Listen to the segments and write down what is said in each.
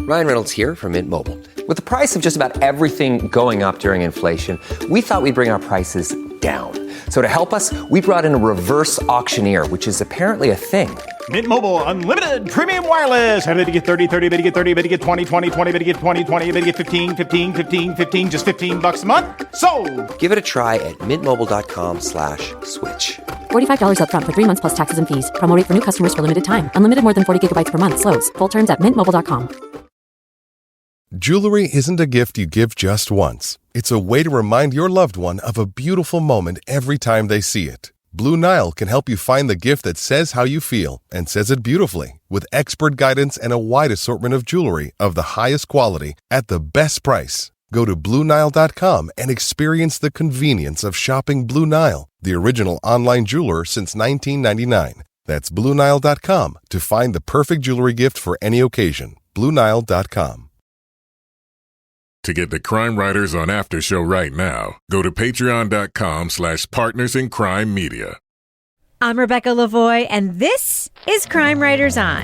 Ryan Reynolds here from Mint Mobile. With the price of just about everything going up during inflation, we thought we'd bring our prices down. So to help us, we brought in a reverse auctioneer, which is apparently a thing. Mint Mobile Unlimited Premium Wireless. How to get 30, 30, bit to get 30, bit to get 20, 20, 20, bit to get 20, 20, bit to get 15, 15, 15, 15, just $15 a month? Sold! Give it a try at mintmobile.com/switch. $45 up front for 3 months plus taxes and fees. Promo rate for new customers for limited time. Unlimited more than 40 gigabytes per month. Slows full terms at mintmobile.com. Jewelry isn't a gift you give just once. It's a way to remind your loved one of a beautiful moment every time they see it. Blue Nile can help you find the gift that says how you feel and says it beautifully, with expert guidance and a wide assortment of jewelry of the highest quality at the best price. Go to BlueNile.com and experience the convenience of shopping Blue Nile, the original online jeweler since 1999. That's BlueNile.com to find the perfect jewelry gift for any occasion. BlueNile.com. To get the Crime Writers on After Show right now, go to patreon.com/partnersincrimemedia. I'm Rebecca Lavoie, and this is Crime Writers On.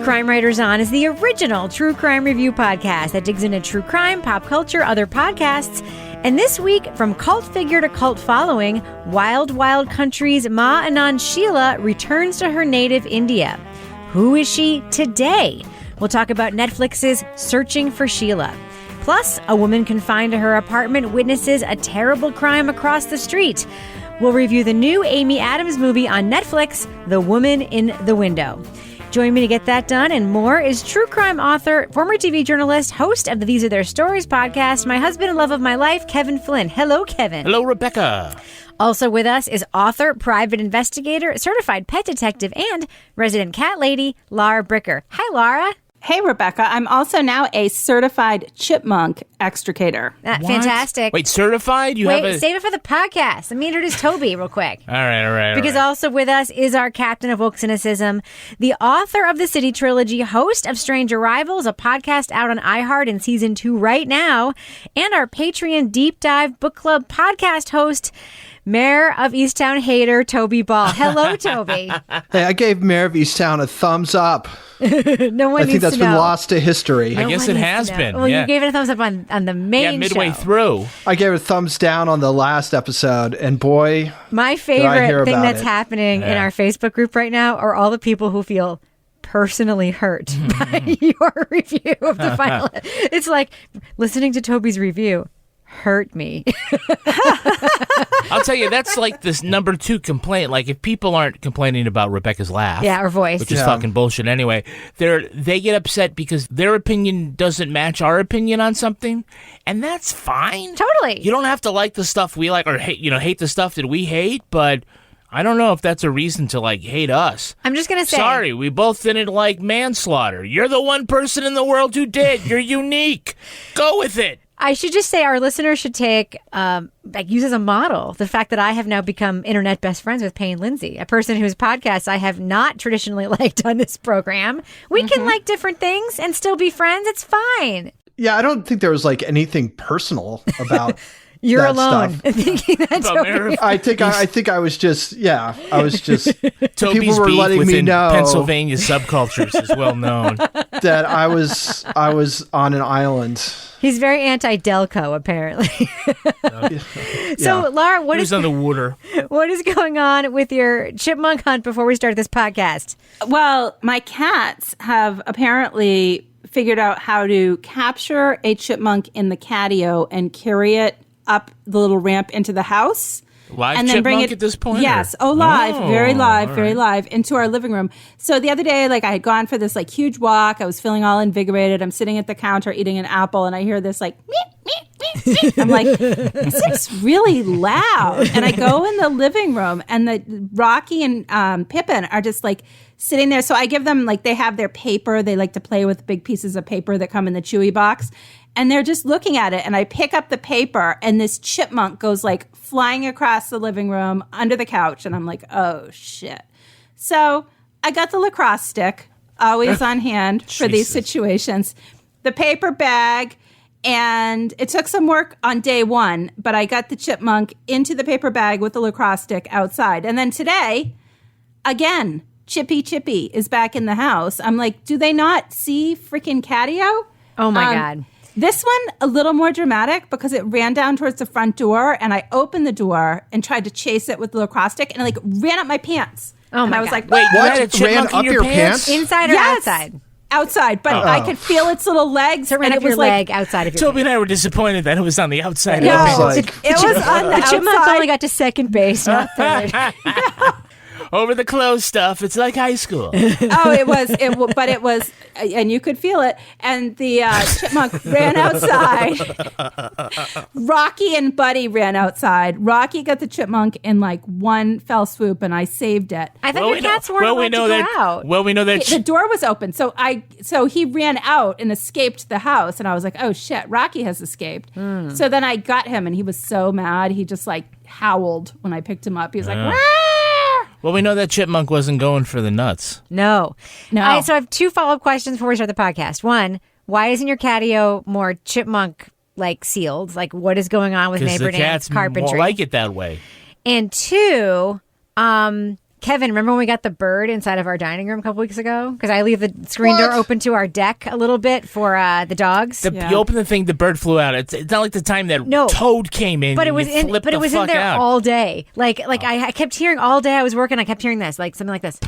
Crime Writers On is the original true crime review podcast that digs into true crime, pop culture, other podcasts. And this week, from cult figure to cult following, Wild Wild Country's Ma Anand Sheela returns to her native India. Who is she today? We'll talk about Netflix's Searching for Sheela. Plus, a woman confined to her apartment witnesses a terrible crime across the street. We'll review the new Amy Adams movie on Netflix, The Woman in the Window. Join me to get that done and more is true crime author, former TV journalist, host of the These Are Their Stories podcast, my husband and love of my life, Kevin Flynn. Hello, Kevin. Hello, Rebecca. Also with us is author, private investigator, certified pet detective, and resident cat lady, Laura Bricker. Hi, Laura. Hey, Rebecca. I'm also now a certified chipmunk extricator. Fantastic. Wait, certified? Save it for the podcast. Let me introduce Toby real quick. All right. Because also with us is our captain of woke cynicism, the author of the City Trilogy, host of Strange Arrivals, a podcast out on iHeart in season 2 right now, and our Patreon Deep Dive Book Club podcast host, Mayor of Easttown hater, Toby Ball. Hello, Toby. Hey, I gave Mayor of Easttown a thumbs up. No one needs to know. I think that's been lost to history. I guess it has been. Well, you gave it a thumbs up on the main midway show. through. I gave it a thumbs down on the last episode, and boy, my favorite thing that's happening in our Facebook group right now are all the people who feel personally hurt by your review of the final. It's like listening to Toby's review hurt me. I'll tell you, that's like this number 2 complaint. Like, if people aren't complaining about Rebecca's laugh, or voice, which is fucking bullshit anyway, they get upset because their opinion doesn't match our opinion on something, and that's fine. Totally. You don't have to like the stuff we like or hate the stuff that we hate, but I don't know if that's a reason to hate us. I'm just gonna say, sorry, we both didn't like manslaughter. You're the one person in the world who did. You're unique. Go with it. I should just say our listeners should take, use as a model the fact that I have now become internet best friends with Payne Lindsay, a person whose podcasts I have not traditionally liked on this program. We can like different things and still be friends. It's fine. Yeah, I don't think there was anything personal about You're that alone stuff. Thinking that. Toby. I think I was just Toby's people were beef letting me within know Pennsylvania subcultures is well known. that I was on an island. He's very anti-Delco, apparently. So, Laura, what is on the water? What is going on with your chipmunk hunt before we start this podcast? Well, my cats have apparently figured out how to capture a chipmunk in the catio and carry it up the little ramp into the house. Live and then chipmunk bring it, at this point? Yes. Live. Very live into our living room. So the other day, I had gone for this huge walk. I was feeling all invigorated. I'm sitting at the counter eating an apple and I hear this meep, meep, meep, meep. I'm like, this is really loud. And I go in the living room and the Rocky and Pippin are just sitting there. So I give them they have their paper. They like to play with big pieces of paper that come in the Chewy box. And they're just looking at it. And I pick up the paper and this chipmunk goes flying across the living room under the couch. And I'm like, oh, shit. So I got the lacrosse stick, always on hand for these situations, the paper bag, And it took some work on day one, but I got the chipmunk into the paper bag with the lacrosse stick outside. And then today, again, Chippy is back in the house. I'm like, do they not see freaking Catio? Oh, my God. This one, a little more dramatic because it ran down towards the front door, and I opened the door and tried to chase it with the lacrosse stick, and it, like, ran up my pants. Oh, my I was God. like, Wait, you What? had a chipmunk Ran in up your pants? Inside or Yes. outside? Outside, but I could feel its little legs. So it ran and up it was your like, leg outside of your Toby and I were disappointed that it was on the outside. No, of was like- it was on the The chipmunk outside. only got to second base, not third. Over the clothes stuff. It's like high school. But it was, and you could feel it. And the chipmunk ran outside. Rocky and Buddy ran outside. Rocky got the chipmunk in like one fell swoop, and I saved it. I thought your cats weren't allowed to go out. Well, we know that. The door was open, so he ran out and escaped the house, and I was like, "Oh shit, Rocky has escaped." So then I got him, and he was so mad. He just like howled when I picked him up. He was like, "Wah!" Well, we know that chipmunk wasn't going for the nuts. No. No. All right, so I have two follow-up questions before we start the podcast. One, why isn't your catio more chipmunk like sealed? Like, what is going on with Because neighbor the cats Dan's carpentry? more like it that way. And two, Kevin, remember when we got the bird inside of our dining room a couple weeks ago? Because I leave the screen door open to our deck a little bit for the dogs. You open the thing, the bird flew out. It's not like the time that Toad came in. But it was and you flipped it was the in fuck there out. all day. I kept hearing all day. I was working. I kept hearing this, like something like this.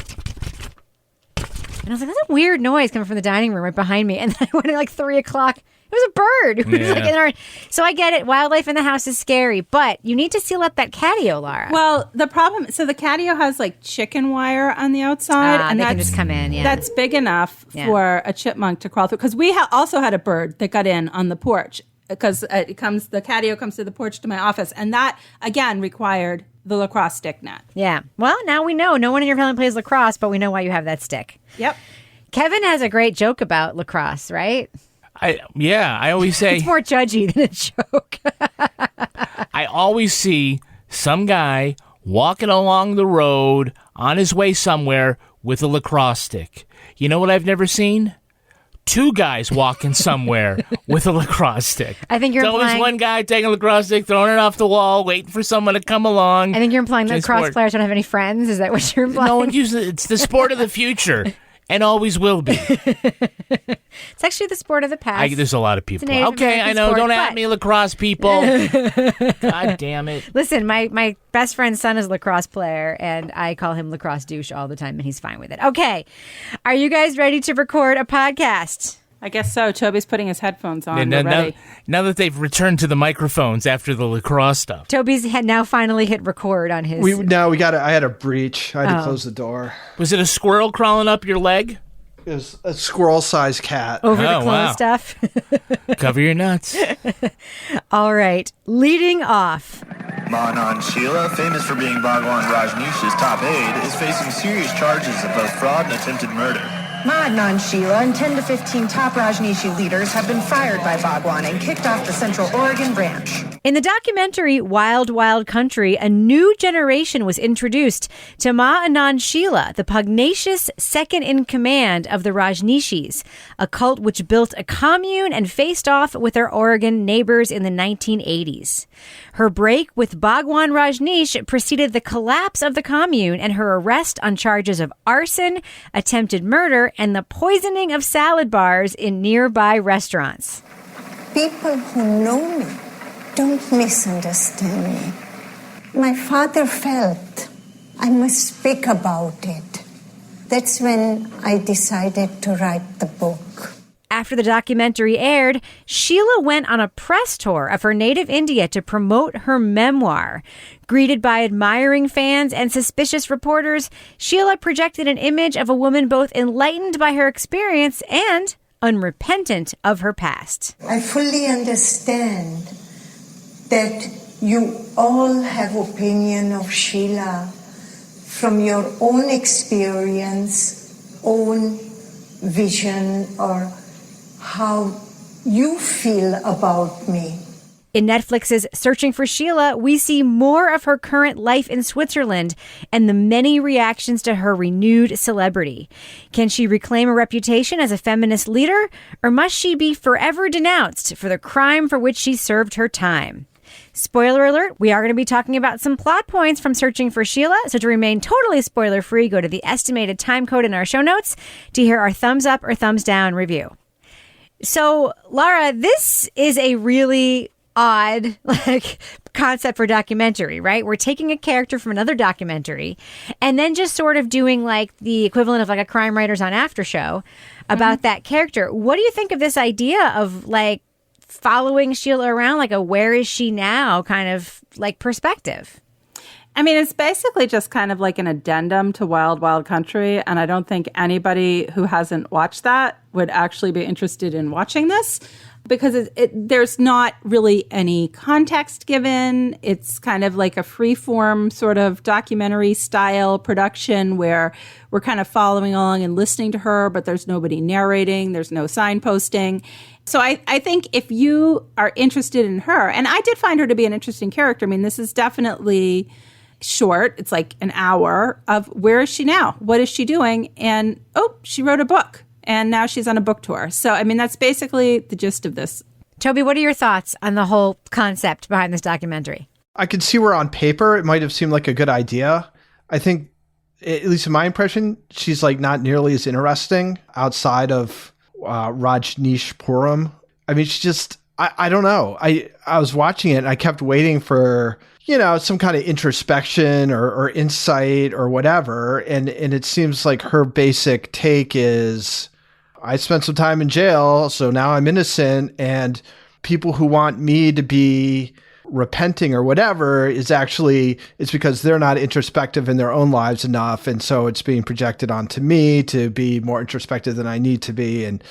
And I was like, "That's a weird noise coming from the dining room right behind me." And then I went at like 3:00. It was a bird. It was like in our, so I get it. Wildlife in the house is scary, but you need to seal up that catio, Lara. Well, the problem, so the catio has like chicken wire on the outside, and they that's can just come in. Yeah, that's big enough for a chipmunk to crawl through. Because we also had a bird that got in on the porch because the catio comes to the porch to my office, and that again required the lacrosse stick net. Yeah. Well, now we know. No one in your family plays lacrosse, but we know why you have that stick. Yep. Kevin has a great joke about lacrosse, right? I always say It's more judgy than a joke. I always see some guy walking along the road on his way somewhere with a lacrosse stick. You know what I've never seen? Two guys walking somewhere with a lacrosse stick. I think you're It's always implying- one guy taking a lacrosse stick, throwing it off the wall, waiting for someone to come along. I think you're implying that Just lacrosse sport. players don't have any friends. Is that what you're implying? No one uses it. It's the sport of the future. And always will be. It's actually the sport of the past. There's a lot of people. It's a Native Okay, I American know. sport, Don't at but- me, lacrosse people. God damn it. Listen, my best friend's son is a lacrosse player, and I call him lacrosse douche all the time, and he's fine with it. Okay. Are you guys ready to record a podcast? I guess so. Toby's putting his headphones on. We're Now, ready. now that they've returned to the microphones after the lacrosse stuff. Toby's had now finally hit record on his... I had a breach. I had to close the door. Was it a squirrel crawling up your leg? It was a squirrel-sized cat. over the Oh, clothes wow. stuff. Cover your nuts. All right. Leading off. Ma Anand Sheela, famous for being Bhagwan Rajneesh's top aide, is facing serious charges of both fraud and attempted murder. Ma Anand Sheela and 10 to 15 top Rajneeshi leaders have been fired by Bhagwan and kicked off the Central Oregon branch. In the documentary Wild Wild Country, a new generation was introduced to Ma Anand Sheela, the pugnacious second in command of the Rajneeshis, a cult which built a commune and faced off with their Oregon neighbors in the 1980s. Her break with Bhagwan Rajneesh preceded the collapse of the commune and her arrest on charges of arson, attempted murder, and the poisoning of salad bars in nearby restaurants. People who know me don't misunderstand me. My father felt I must speak about it. That's when I decided to write the book. After the documentary aired, Sheela went on a press tour of her native India to promote her memoir. Greeted by admiring fans and suspicious reporters, Sheela projected an image of a woman both enlightened by her experience and unrepentant of her past. I fully understand that you all have opinion of Sheila from your own experience, own vision, or how you feel about me. In Netflix's Searching for Sheila, we see more of her current life in Switzerland and the many reactions to her renewed celebrity. Can she reclaim a reputation as a feminist leader, or must she be forever denounced for the crime for which she served her time? Spoiler alert, we are going to be talking about some plot points from Searching for Sheila, so to remain totally spoiler-free, go to the estimated time code in our show notes to hear our thumbs up or thumbs down review. So, Laura, this is a really odd concept for documentary, right? We're taking a character from another documentary and then just sort of doing the equivalent of a Crime Writers on After show about that character. What do you think of this idea of following Sheila around, a where is she now kind of perspective? I mean, it's basically just kind of like an addendum to Wild Wild Country, and I don't think anybody who hasn't watched that would actually be interested in watching this because there's not really any context given. It's kind of like a free-form sort of documentary-style production where we're kind of following along and listening to her, but there's nobody narrating, there's no signposting. So I think if you are interested in her, and I did find her to be an interesting character. I mean, this is definitely short. It's like an hour of where is she now? What is she doing? And, she wrote a book. And now she's on a book tour. So, I mean, that's basically the gist of this. Toby, what are your thoughts on the whole concept behind this documentary? I could see where on paper it might have seemed like a good idea. I think, at least in my impression, she's not nearly as interesting outside of Rajneeshpuram. I mean, she just, I don't know. I was watching it and I kept waiting for, some kind of introspection or insight or whatever. And it seems like her basic take is, I spent some time in jail, so now I'm innocent. And people who want me to be repenting or whatever it's because they're not introspective in their own lives enough. And so it's being projected onto me to be more introspective than I need to be. And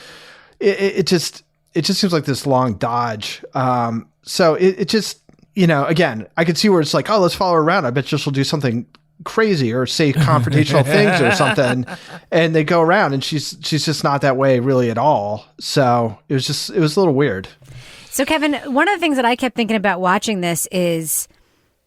it just seems like this long dodge. So it just, again, I could see where it's let's follow her around. I bet she'll do something crazy or say confrontational things or something. And they go around and she's just not that way really at all. So it was a little weird. So Kevin, one of the things that I kept thinking about watching this is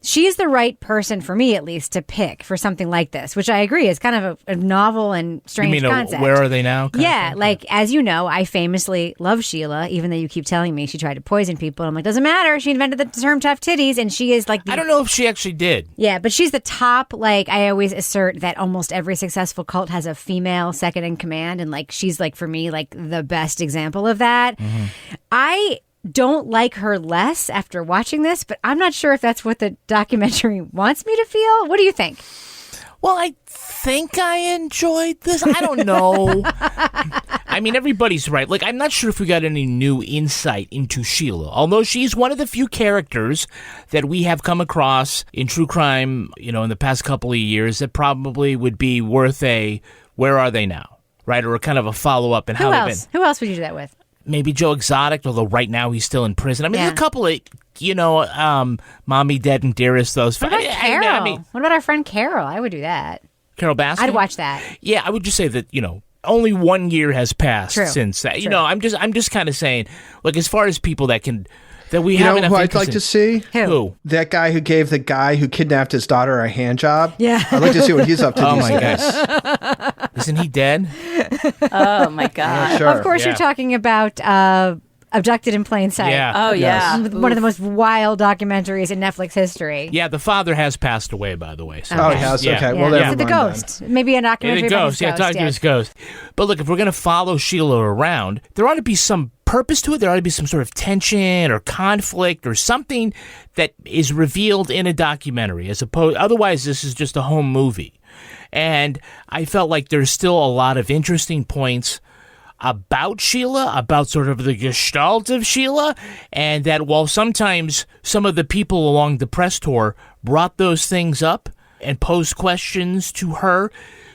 she's the right person for me, at least, to pick for something like this, which I agree is kind of a novel and strange concept. Where are they now? Yeah, as you know, I famously love Sheila, even though you keep telling me she tried to poison people. I'm like, doesn't matter. She invented the term tough titties, and she is I don't know if she actually did. Yeah, but she's the top. I always assert that almost every successful cult has a female second in command, and she's for me the best example of that. Mm-hmm. I don't like her less after watching this, but I'm not sure if that's what the documentary wants me to feel. What do you think? Well, I think I enjoyed this. I don't know. I mean, everybody's right. I'm not sure if we got any new insight into Sheila, although she's one of the few characters that we have come across in true crime, in the past couple of years that probably would be worth a where are they now, right? Or kind of a follow-up and how they've been. Who else would you do that with? Maybe Joe Exotic, although right now he's still in prison. I mean, there's a couple of, Mommy, Dead, and Dearest, those. What about Carol? What about our friend Carol? I would do that. Carol Baskin? I'd watch that. Yeah, I would just say that, only 1 year has passed since that. True. I'm just kind of saying, as far as people that we have enough who interest I'd like to see? Who? That guy who gave the guy who kidnapped his daughter a hand job. Yeah. I'd like to see what he's up to these days. Gosh. Isn't he dead? Oh, my God. Yeah, sure. Of course, you're talking about Abducted in Plain Sight. Yeah. Oh, yeah. Yes. One of the most wild documentaries in Netflix history. Yeah, the father has passed away, by the way. So Oh, he has? Yeah. Okay. Yeah. Well, never The mind Ghost. Maybe a documentary The about Ghost. his Talking to his ghost. But look, if we're going to follow Sheila around, there ought to be some purpose to it. There ought to be some sort of tension or conflict or something that is revealed in a documentary, otherwise this is just a home movie. And I felt like there's still a lot of interesting points about Sheila, about sort of the gestalt of Sheila, and that while sometimes some of the people along the press tour brought those things up and posed questions to her,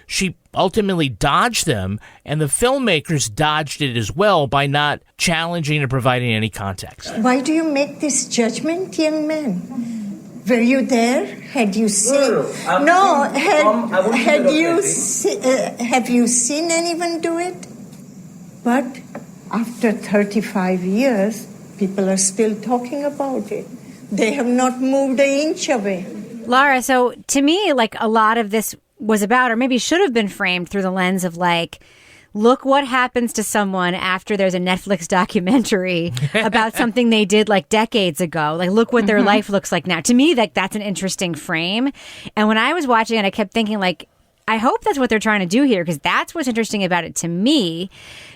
she ultimately dodged them, and the filmmakers dodged it as well by not challenging or providing any context. Why do you make this judgment, young man? Were you there? Had you seen? Have you seen anyone do it? But after 35 years, People are still talking about it. They have not moved an inch away. Laura, so to me, like, a lot of this was about, or maybe should have been framed through the lens of, like, look what happens to someone after there's a Netflix documentary about something they did like decades ago. Like, look what their life looks like now. To me, like, that's an interesting frame. And when I was watching it, I kept thinking, like, I hope that's what they're trying to do here, because that's what's interesting about it to me.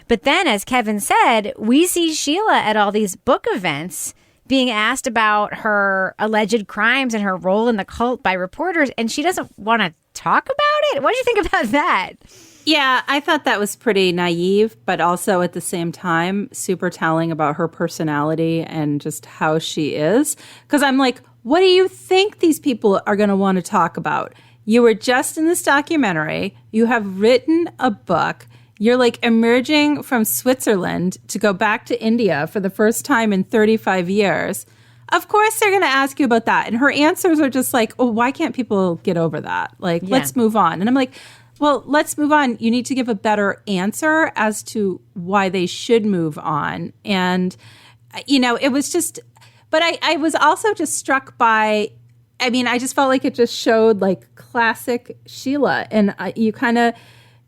But then, as Kevin said, we see Sheila at all these book events being asked about her alleged crimes and her role in the cult by reporters, and she doesn't want to talk about it. What do you think about that? Yeah, I thought that was pretty naive, but also at the same time, super telling about her personality and just how she is. Because I'm like, what do you think these people are going to want to talk about? You were just in this documentary. You have written a book. You're like emerging from Switzerland to go back to India for the first time in 35 years. Of course, they're going to ask you about that. And her answers are just like, oh, why can't people get over that? Like, let's move on. And I'm like, well, let's move on. You need to give a better answer as to why they should move on. And, you know, it was just, but I was also just struck by, I mean, I just felt like it just showed like classic Sheila. And you kind of,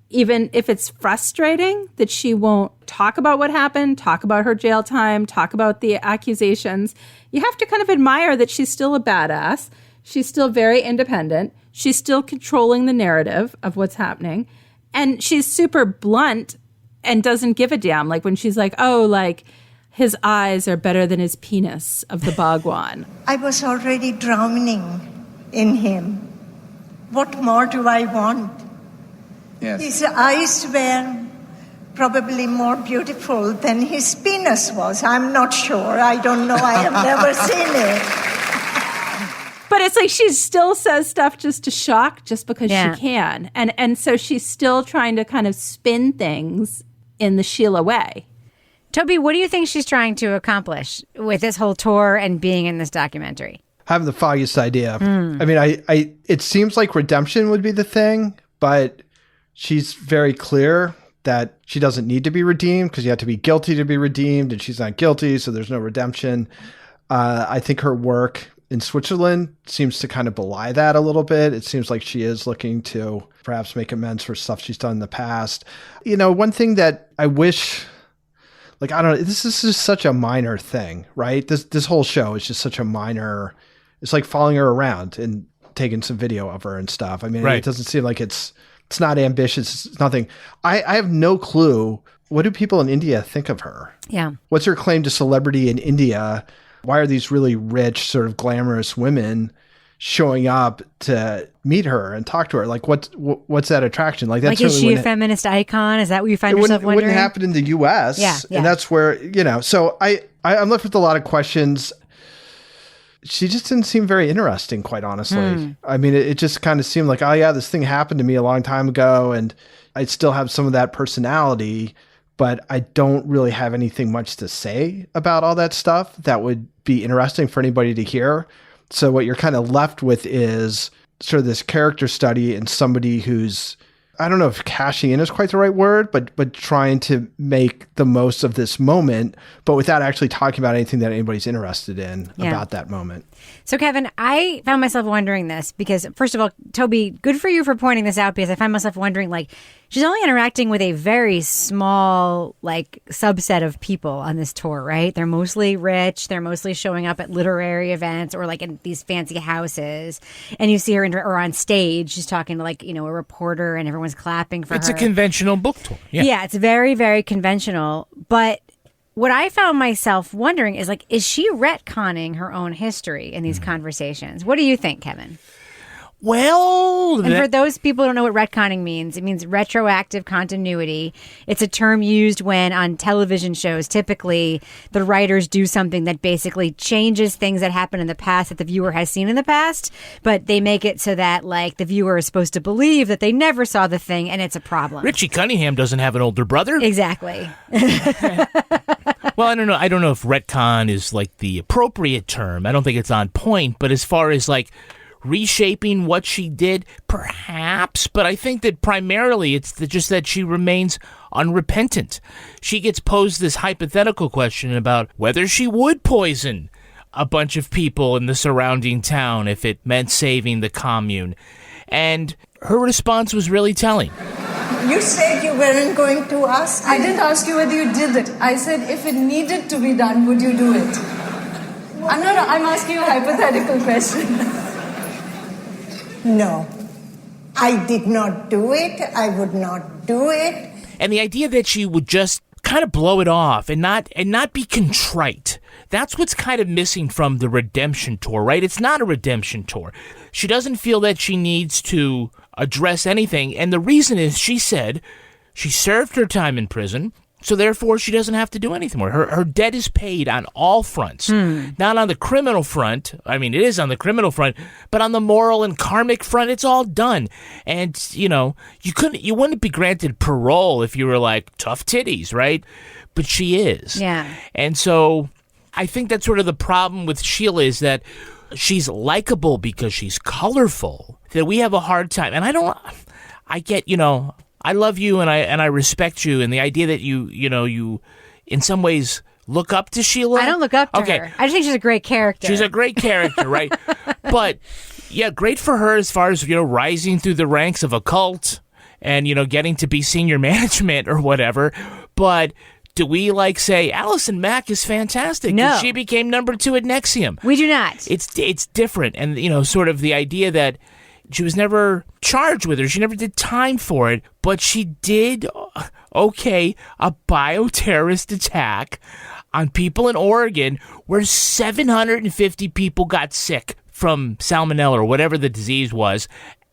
even if it's frustrating that she won't talk about what happened, talk about her jail time, talk about the accusations, you have to kind of admire that she's still a badass. She's still very independent. She's still controlling the narrative of what's happening. And she's super blunt and doesn't give a damn. Like when she's like, oh, like his eyes are better than his penis of the Bhagwan. I was already drowning in him. What more do I want? Yes. His eyes were probably more beautiful than his penis was. I'm not sure. I don't know. I have never seen it. But it's like she still says stuff just to shock, just because she can. And so she's still trying to kind of spin things in the Sheila way. Toby, what do you think she's trying to accomplish with this whole tour and being in this documentary? Having the foggiest idea. I mean, it seems like redemption would be the thing, but she's very clear that she doesn't need to be redeemed because you have to be guilty to be redeemed, and she's not guilty, so there's no redemption. I think her work in Switzerland seems to kind of belie that a little bit. It seems like she is looking to perhaps make amends for stuff she's done in the past. You know, one thing that I wish, like, I don't know, this is just such a minor thing, right? This whole show is just such a minor, it's like following her around and taking some video of her and stuff. I mean, It doesn't seem like it's not ambitious. It's nothing. I have no clue. What do people in India think of her? Yeah. What's her claim to celebrity in India? Why are these really rich, sort of glamorous women showing up to meet her and talk to her? Like, what's that attraction? Like, that's is she a feminist icon? Is that what you find yourself wondering? It wouldn't happen in the U.S. Yeah. And that's where, you know, so I'm left with a lot of questions. She just didn't seem very interesting, quite honestly. I mean, it just kind of seemed like, oh yeah, this thing happened to me a long time ago, and I still have some of that personality, but I don't really have anything much to say about all that stuff that would be interesting for anybody to hear. So what you're kind of left with is sort of this character study and somebody who's, I don't know if cashing in is quite the right word, but trying to make the most of this moment, but without actually talking about anything that anybody's interested in about that moment. So, Kevin, I found myself wondering this because, first of all, Toby, good for you for pointing this out, because I find myself wondering, like, she's only interacting with a very small, like, subset of people on this tour, right? They're mostly rich. They're mostly showing up at literary events or, like, in these fancy houses. And you see her or on stage. She's talking to, like, you know, a reporter, and everyone's clapping for her. It's a conventional book tour. Yeah, it's very, very conventional. But what I found myself wondering is, like, is she retconning her own history in these conversations? What do you think, Kevin? Well, and for those people who don't know what retconning means, it means retroactive continuity. It's a term used when on television shows, typically the writers do something that basically changes things that happened in the past that the viewer has seen in the past, but they make it so that, like, the viewer is supposed to believe that they never saw the thing, and it's a problem. Richie Cunningham doesn't have an older brother. Exactly. Well, I don't know. I don't know if retcon is, like, the appropriate term. I don't think it's on point, but as far as, like, reshaping what she did? Perhaps, but I think that primarily it's just that she remains unrepentant. She gets posed this hypothetical question about whether she would poison a bunch of people in the surrounding town if it meant saving the commune. And her response was really telling. You said you weren't going to ask me. I didn't ask you whether you did it. I said if it needed to be done, would you do it? I'm asking you a hypothetical question. No. I did not do it. I would not do it. And the idea that she would just kind of blow it off and not be contrite. That's what's kind of missing from the redemption tour, right? It's not a redemption tour. She doesn't feel that she needs to address anything. And the reason is, she said she served her time in prison, so therefore she doesn't have to do anything more. Her debt is paid on all fronts. Not on the criminal front. I mean, it is on the criminal front, but on the moral and karmic front, it's all done. And, you wouldn't be granted parole if you were like tough titties, right? But she is. Yeah. And so I think that's sort of the problem with Sheila, is that she's likable because she's colorful, that we have a hard time. And I get, I love you and I respect you, and the idea that you in some ways look up to Sheila. I don't look up to her. I just think she's a great character. She's a great character, right? But yeah, great for her as far as, rising through the ranks of a cult and, getting to be senior management or whatever. But do we say Allison Mack is fantastic? No. She became number 2 at Nexium. We do not. It's different. And, sort of the idea that she was never charged with her. She never did time for it, but she did, a bioterrorist attack on people in Oregon where 750 people got sick from salmonella or whatever the disease was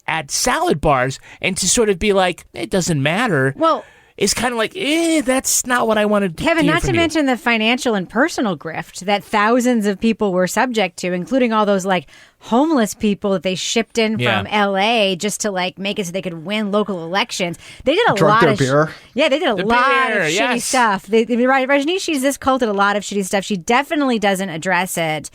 at salad bars, and to sort of be like, it doesn't matter. Well, it's kind of that's not what I wanted to Kevin, hear not to from you. mention the financial and personal grift that thousands of people were subject to, including all those homeless people that they shipped in from LA just to make it so they could win local elections. They did a lot of beer. Yeah, they did a lot of shitty stuff. Rajneesh's this cult did a lot of shitty stuff. She definitely doesn't address it.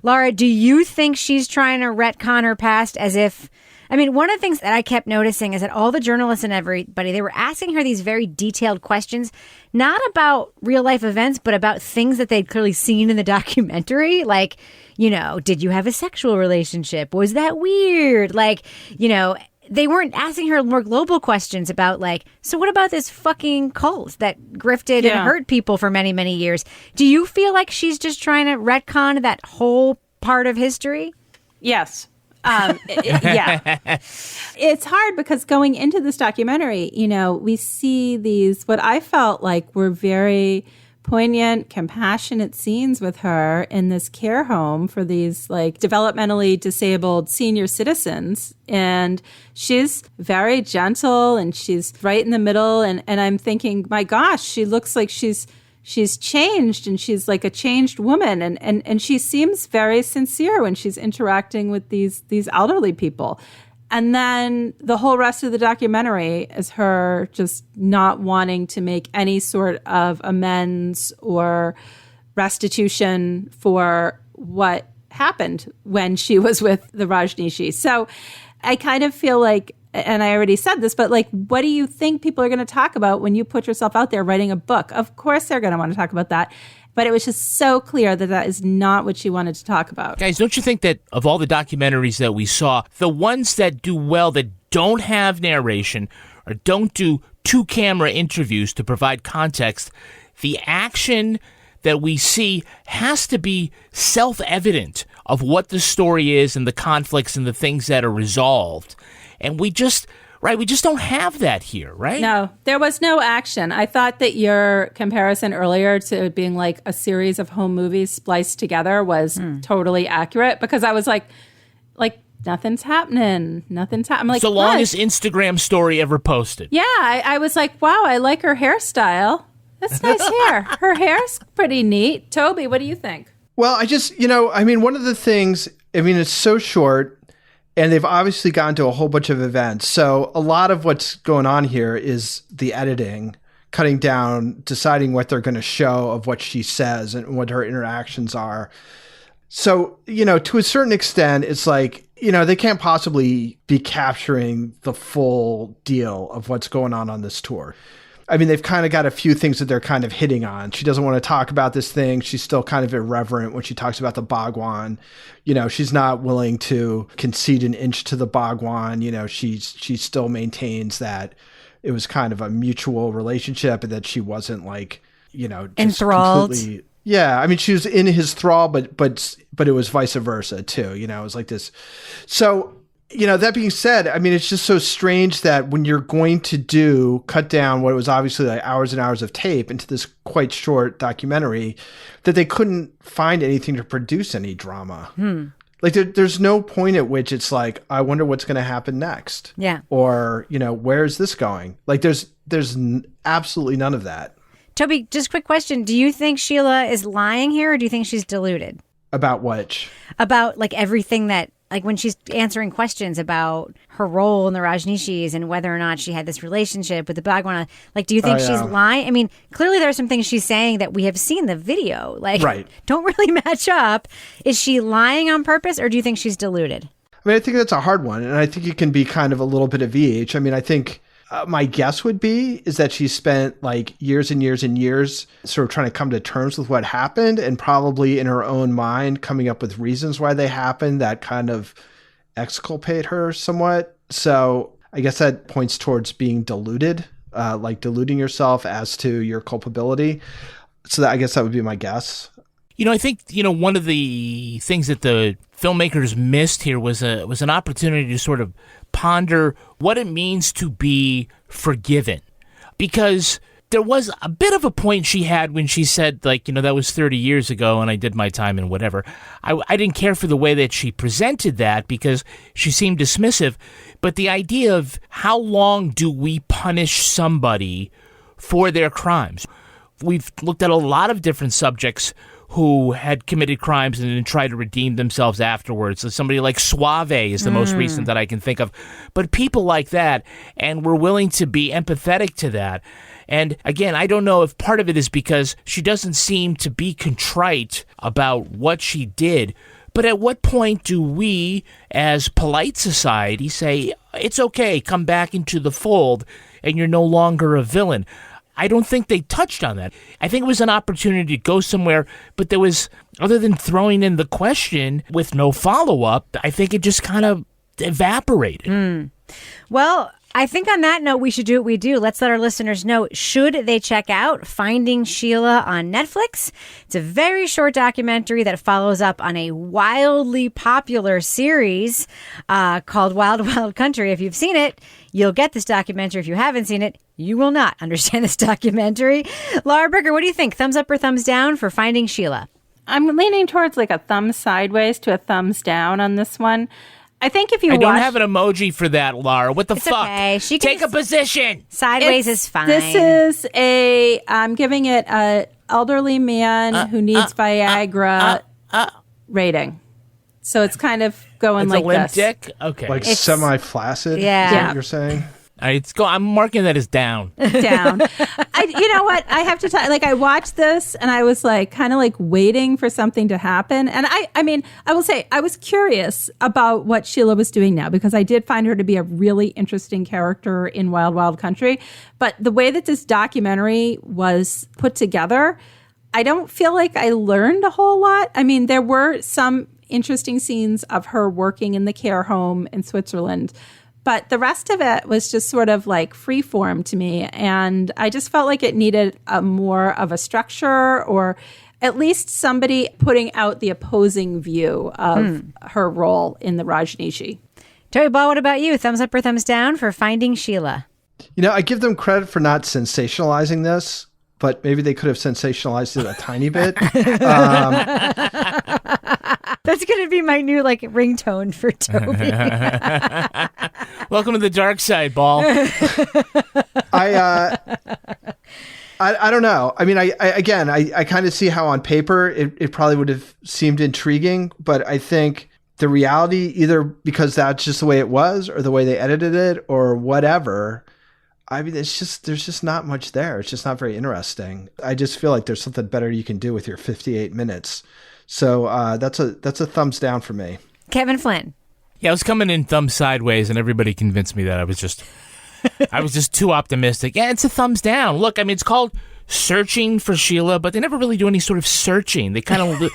Laura, do you think she's trying to retcon her past as if... one of the things that I kept noticing is that all the journalists and everybody, they were asking her these very detailed questions, not about real life events, but about things that they'd clearly seen in the documentary. Did you have a sexual relationship? Was that weird? They weren't asking her more global questions about so what about this fucking cult that grifted and hurt people for many, many years? Do you feel like she's just trying to retcon that whole part of history? Yes. Yeah. It's hard because going into this documentary, we see these, what I felt like were very poignant, compassionate scenes with her in this care home for these developmentally disabled senior citizens. And she's very gentle and she's right in the middle. And I'm thinking, my gosh, she looks like she's changed, and she's like a changed woman, and she seems very sincere when she's interacting with these elderly people. And then the whole rest of the documentary is her just not wanting to make any sort of amends or restitution for what happened when she was with the Rajneeshi. So I kind of feel like, and I already said this, but what do you think people are going to talk about when you put yourself out there writing a book? Of course they're going to want to talk about that. But it was just so clear that that is not what she wanted to talk about. Guys, don't you think that of all the documentaries that we saw, the ones that do well, that don't have narration or don't do two-camera interviews to provide context, the action that we see has to be self-evident of what the story is and the conflicts and the things that are resolved. And we just don't have that here, right? No, there was no action. I thought that your comparison earlier to it being like a series of home movies spliced together was totally accurate, because I was like nothing's happening. Nothing's happening. Like, it's the longest Instagram story ever posted. Yeah, I was like, wow, I like her hairstyle. That's nice hair. Her hair's pretty neat. Toby, what do you think? Well, I just, one of the things, it's so short, and they've obviously gone to a whole bunch of events. So a lot of what's going on here is the editing, cutting down, deciding what they're going to show of what she says and what her interactions are. So, to a certain extent, it's like, they can't possibly be capturing the full deal of what's going on this tour. I mean, they've kind of got a few things that they're kind of hitting on. She doesn't want to talk about this thing. She's still kind of irreverent when she talks about the Bhagwan. She's not willing to concede an inch to the Bhagwan. She still maintains that it was kind of a mutual relationship and that she wasn't like, just enthralled. Completely. Yeah. I mean, she was in his thrall, but it was vice versa too. It was like this. So, that being said, I mean, it's just so strange that when you're going to cut down what was obviously like hours and hours of tape into this quite short documentary, that they couldn't find anything to produce any drama. Like there's no point at which it's like, I wonder what's going to happen next. Yeah. Or, where is this going? Like there's absolutely none of that. Toby, just quick question. Do you think Sheila is lying here or do you think she's deluded? About what? About like everything that, like when she's answering questions about her role in the Rajneeshis and whether or not she had this relationship with the Bhagwan. Like, do you think she's lying? I mean, clearly there are some things she's saying that we have seen the video. Like, don't really match up. Is she lying on purpose or do you think she's deluded? I mean, I think that's a hard one. And I think it can be kind of a little bit of each. I mean, I think my guess would be is that she spent like years and years and years sort of trying to come to terms with what happened and probably in her own mind coming up with reasons why they happened that kind of exculpate her somewhat. So I guess that points towards being deluded, like deluding yourself as to your culpability. So I guess that would be my guess. I think, one of the things that the filmmakers missed here was an opportunity to sort of ponder what it means to be forgiven. Because there was a bit of a point she had when she said, like, that was 30 years ago and I did my time and whatever. I didn't care for the way that she presented that because she seemed dismissive. But the idea of how long do we punish somebody for their crimes? We've looked at a lot of different subjects who had committed crimes and then tried to redeem themselves afterwards. So somebody like Suave is the most recent that I can think of. But people like that, and we're willing to be empathetic to that. And again, I don't know if part of it is because she doesn't seem to be contrite about what she did. But at what point do we, as polite society, say, it's okay, come back into the fold, and you're no longer a villain? I don't think they touched on that. I think it was an opportunity to go somewhere, but there was, other than throwing in the question with no follow-up, I think it just kind of evaporated. Well, I think on that note, we should do what we do. Let's let our listeners know, should they check out Finding Sheila on Netflix? It's a very short documentary that follows up on a wildly popular series called Wild Wild Country. If you've seen it, you'll get this documentary. If you haven't seen it, you will not understand this documentary. Laura Berger, what do you think? Thumbs up or thumbs down for Finding Sheila? I'm leaning towards like a thumb sideways to a thumbs down on this one. I think if you I don't have an emoji for that, Laura. What the fuck? Okay. She can take a position. Sideways is fine. This is I'm giving it a elderly man who needs Viagra rating. So it's kind of going it's like a limp this. Dick? Okay. Like semi-flaccid? Yeah. Is that what you're saying? I'm marking that as down. Down. You know what? I have to tell. Like, I watched this and I was like, kind of like waiting for something to happen. And I mean, I will say I was curious about what Sheila was doing now because I did find her to be a really interesting character in Wild Wild Country. But the way that this documentary was put together, I don't feel like I learned a whole lot. I mean, there were some interesting scenes of her working in the care home in Switzerland. But the rest of it was just sort of like freeform to me. And I just felt like it needed more of a structure or at least somebody putting out the opposing view of her role in the Rajneeshi. Toby Ball, what about you? Thumbs up or thumbs down for Finding Sheila? I give them credit for not sensationalizing this, but maybe they could have sensationalized it a tiny bit. That's going to be my new ringtone for Toby. Welcome to the dark side, Ball. I don't know. I mean, I kind of see how on paper it probably would have seemed intriguing, but I think the reality, either because that's just the way it was or the way they edited it or whatever, I mean, there's just not much there. It's just not very interesting. I just feel like there's something better you can do with your 58 minutes. So that's a thumbs down for me. Kevin Flynn. Yeah, I was coming in thumb sideways, and everybody convinced me that I was just too optimistic. Yeah, it's a thumbs down. Look, I mean, it's called Searching for Sheila, but they never really do any sort of searching. They kind of...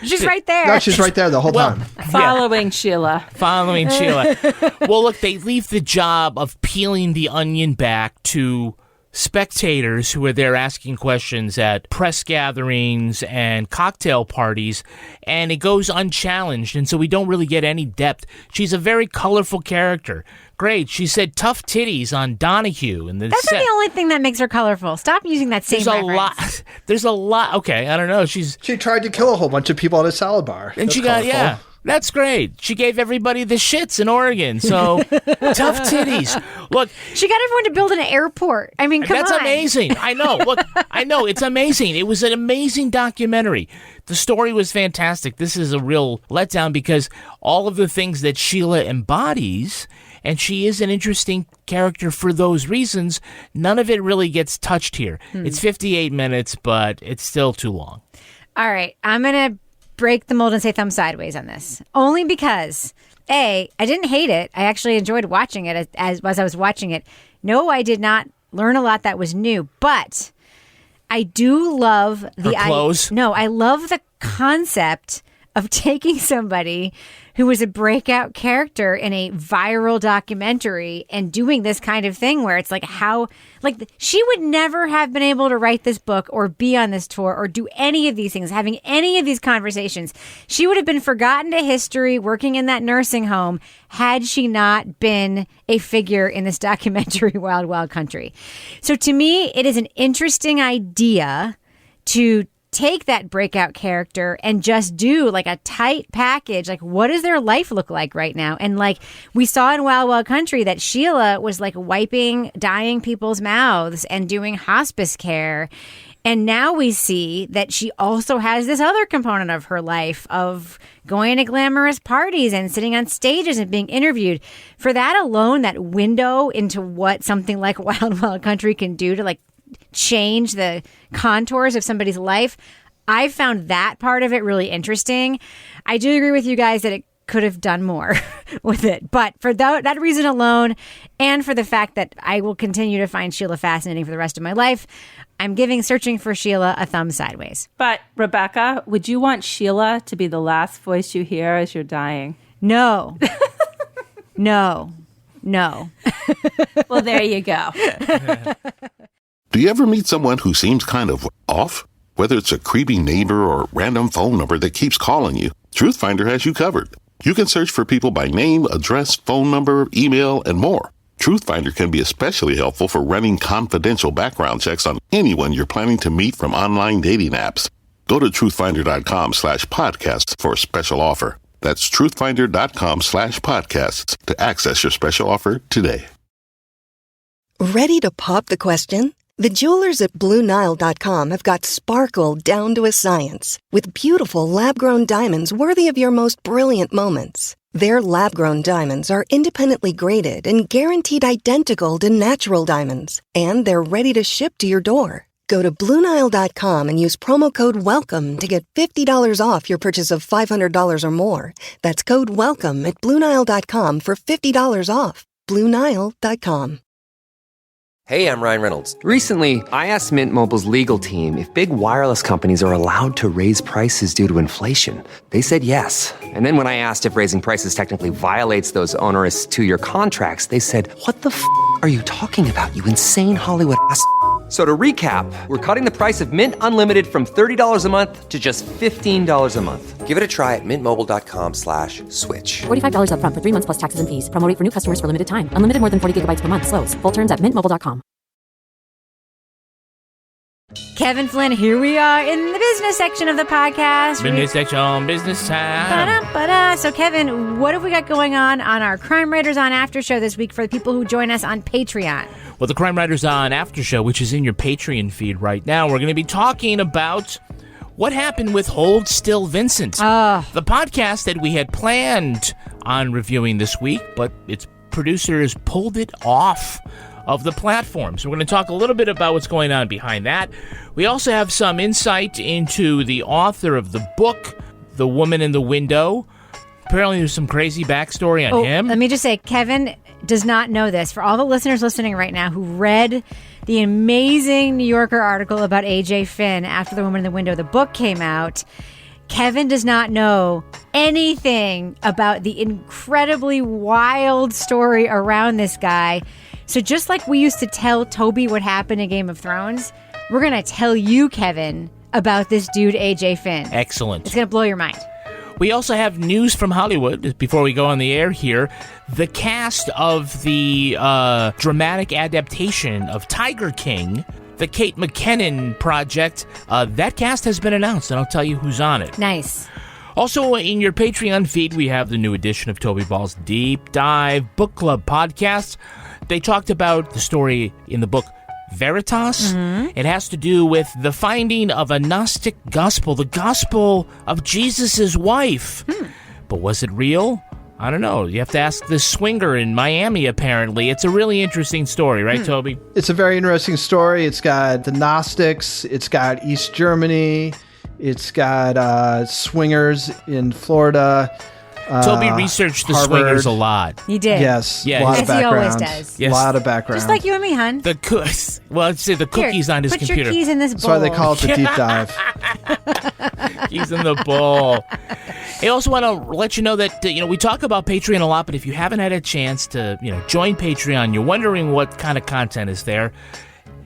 She's right there. No, she's right there the whole time. Following Sheila. Following Sheila. Well, look, they leave the job of peeling the onion back to spectators who are there asking questions at press gatherings and cocktail parties, and it goes unchallenged, and so we don't really get any depth. She's a very colorful character. Great. She said tough titties on Donahue. And that's not the only thing that makes her colorful. Stop using that same reference. There's a lot. Okay, I don't know. She tried to kill a whole bunch of people at a salad bar. And That's she got, colorful. That's great. She gave everybody the shits in Oregon, so tough titties. Look, she got everyone to build an airport. I mean, come on. That's amazing. I know. Look, I know. It's amazing. It was an amazing documentary. The story was fantastic. This is a real letdown because all of the things that Sheila embodies, and she is an interesting character for those reasons, none of it really gets touched here. It's 58 minutes, but it's still too long. All right. I'm going to break the mold and say thumb sideways on this. Only because, A, I didn't hate it. I actually enjoyed watching it as I was watching it. No, I did not learn a lot that was new, but I do love the clothes. I love the concept of taking somebody who was a breakout character in a viral documentary and doing this kind of thing where it's like she would never have been able to write this book or be on this tour or do any of these things, having any of these conversations. She would have been forgotten to history working in that nursing home had she not been a figure in this documentary, Wild Wild Country. So to me, it is an interesting idea to take that breakout character and just do like a tight package. Like, what does their life look like right now? And like we saw in Wild Wild Country that Sheila was like wiping dying people's mouths and doing hospice care. And now we see that she also has this other component of her life of going to glamorous parties and sitting on stages and being interviewed. For that alone, that window into what something like Wild Wild Country can do to like change the contours of somebody's life, I found that part of it really interesting. I do agree with you guys that it could have done more with it. But for that reason alone, and for the fact that I will continue to find Sheila fascinating for the rest of my life, I'm giving Searching for Sheila a thumb sideways. But Rebecca, would you want Sheila to be the last voice you hear as you're dying? No. No. Well, there you go. Do you ever meet someone who seems kind of off? Whether it's a creepy neighbor or a random phone number that keeps calling you, Truthfinder has you covered. You can search for people by name, address, phone number, email, and more. Truthfinder can be especially helpful for running confidential background checks on anyone you're planning to meet from online dating apps. Go to truthfinder.com/podcasts for a special offer. That's truthfinder.com/podcasts to access your special offer today. Ready to pop the question? The jewelers at BlueNile.com have got sparkle down to a science with beautiful lab-grown diamonds worthy of your most brilliant moments. Their lab-grown diamonds are independently graded and guaranteed identical to natural diamonds, and they're ready to ship to your door. Go to BlueNile.com and use promo code WELCOME to get $50 off your purchase of $500 or more. That's code WELCOME at BlueNile.com for $50 off. BlueNile.com. Hey, I'm Ryan Reynolds. Recently, I asked Mint Mobile's legal team if big wireless companies are allowed to raise prices due to inflation. They said yes. And then when I asked if raising prices technically violates those onerous 2-year contracts, they said, "What the f*** are you talking about, you insane Hollywood ass?" So to recap, we're cutting the price of Mint Unlimited from $30 a month to just $15 a month. Give it a try at mintmobile.com/switch. $45 up front for 3 months plus taxes and fees. Promo rate for new customers for limited time. Unlimited more than 40 gigabytes per month. Slows full terms at mintmobile.com. Kevin Flynn, here we are in the business section of the podcast. Business section, business time. Ba-da-ba-da. So, Kevin, what have we got going on our Crime Writers On After show this week for the people who join us on Patreon? Well, the Crime Writers On After show, which is in your Patreon feed right now, we're going to be talking about what happened with Hold Still Vincent, the podcast that we had planned on reviewing this week, but its producers pulled it off of the platform. So we're going to talk a little bit about what's going on behind that. We also have some insight into the author of the book, The Woman in the Window, apparently there's some crazy backstory on him. Let me just say, Kevin does not know this. For all the listeners listening right now who read the amazing New Yorker article about AJ Finn after The Woman in the Window, the book came out, Kevin does not know anything about the incredibly wild story around this guy. So just like we used to tell Toby what happened in Game of Thrones, we're going to tell you, Kevin, about this dude, AJ Finn. Excellent. It's going to blow your mind. We also have news from Hollywood before we go on the air here. The cast of the dramatic adaptation of Tiger King, the Kate McKinnon project, that cast has been announced, and I'll tell you who's on it. Nice. Also, in your Patreon feed, we have the new edition of Toby Ball's Deep Dive Book Club podcast. They talked about the story in the book Veritas. It has to do with the finding of a Gnostic gospel, the gospel of Jesus' wife. But was it real? I don't know. You have to ask this swinger in Miami, apparently. It's a really interesting story, right, Toby? It's a very interesting story. It's got the Gnostics. It's got East Germany. It's got swingers in Florida. Toby researched the Harvard. swingers a lot. He did. Yes. Yeah, a lot of as he always background. does. A lot of background. Just like you and me, hon. The cookies on his put computer. your keys in this bowl. That's why they call it the deep dive. Keys in the bowl. I also want to let you know that we talk about Patreon a lot, but if you haven't had a chance to join Patreon, you're wondering what kind of content is there.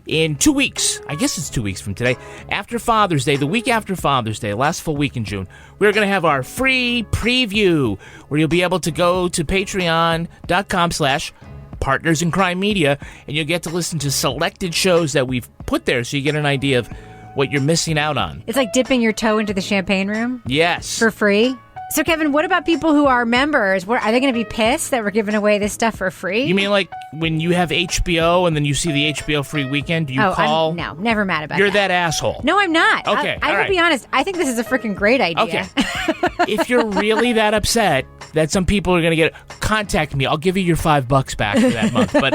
In 2 weeks, I guess it's 2 weeks from today, after Father's Day, the week after Father's Day, last full week in June, we're going to have our free preview where you'll be able to go to patreon.com/Partners in Crime Media, and you'll get to listen to selected shows that we've put there so you get an idea of what you're missing out on. It's like dipping your toe into the champagne room. Yes. For free. So, Kevin, what about people who are members? Are they going to be pissed that we're giving away this stuff for free? You mean like when you have HBO and then you see the HBO free weekend, do you call? No, never mad about You're that asshole. No, I'm not. Okay, I will be honest. I think this is a freaking great idea. Okay. If you're really that upset that some people are going to contact me. I'll give you your $5 back for that month. But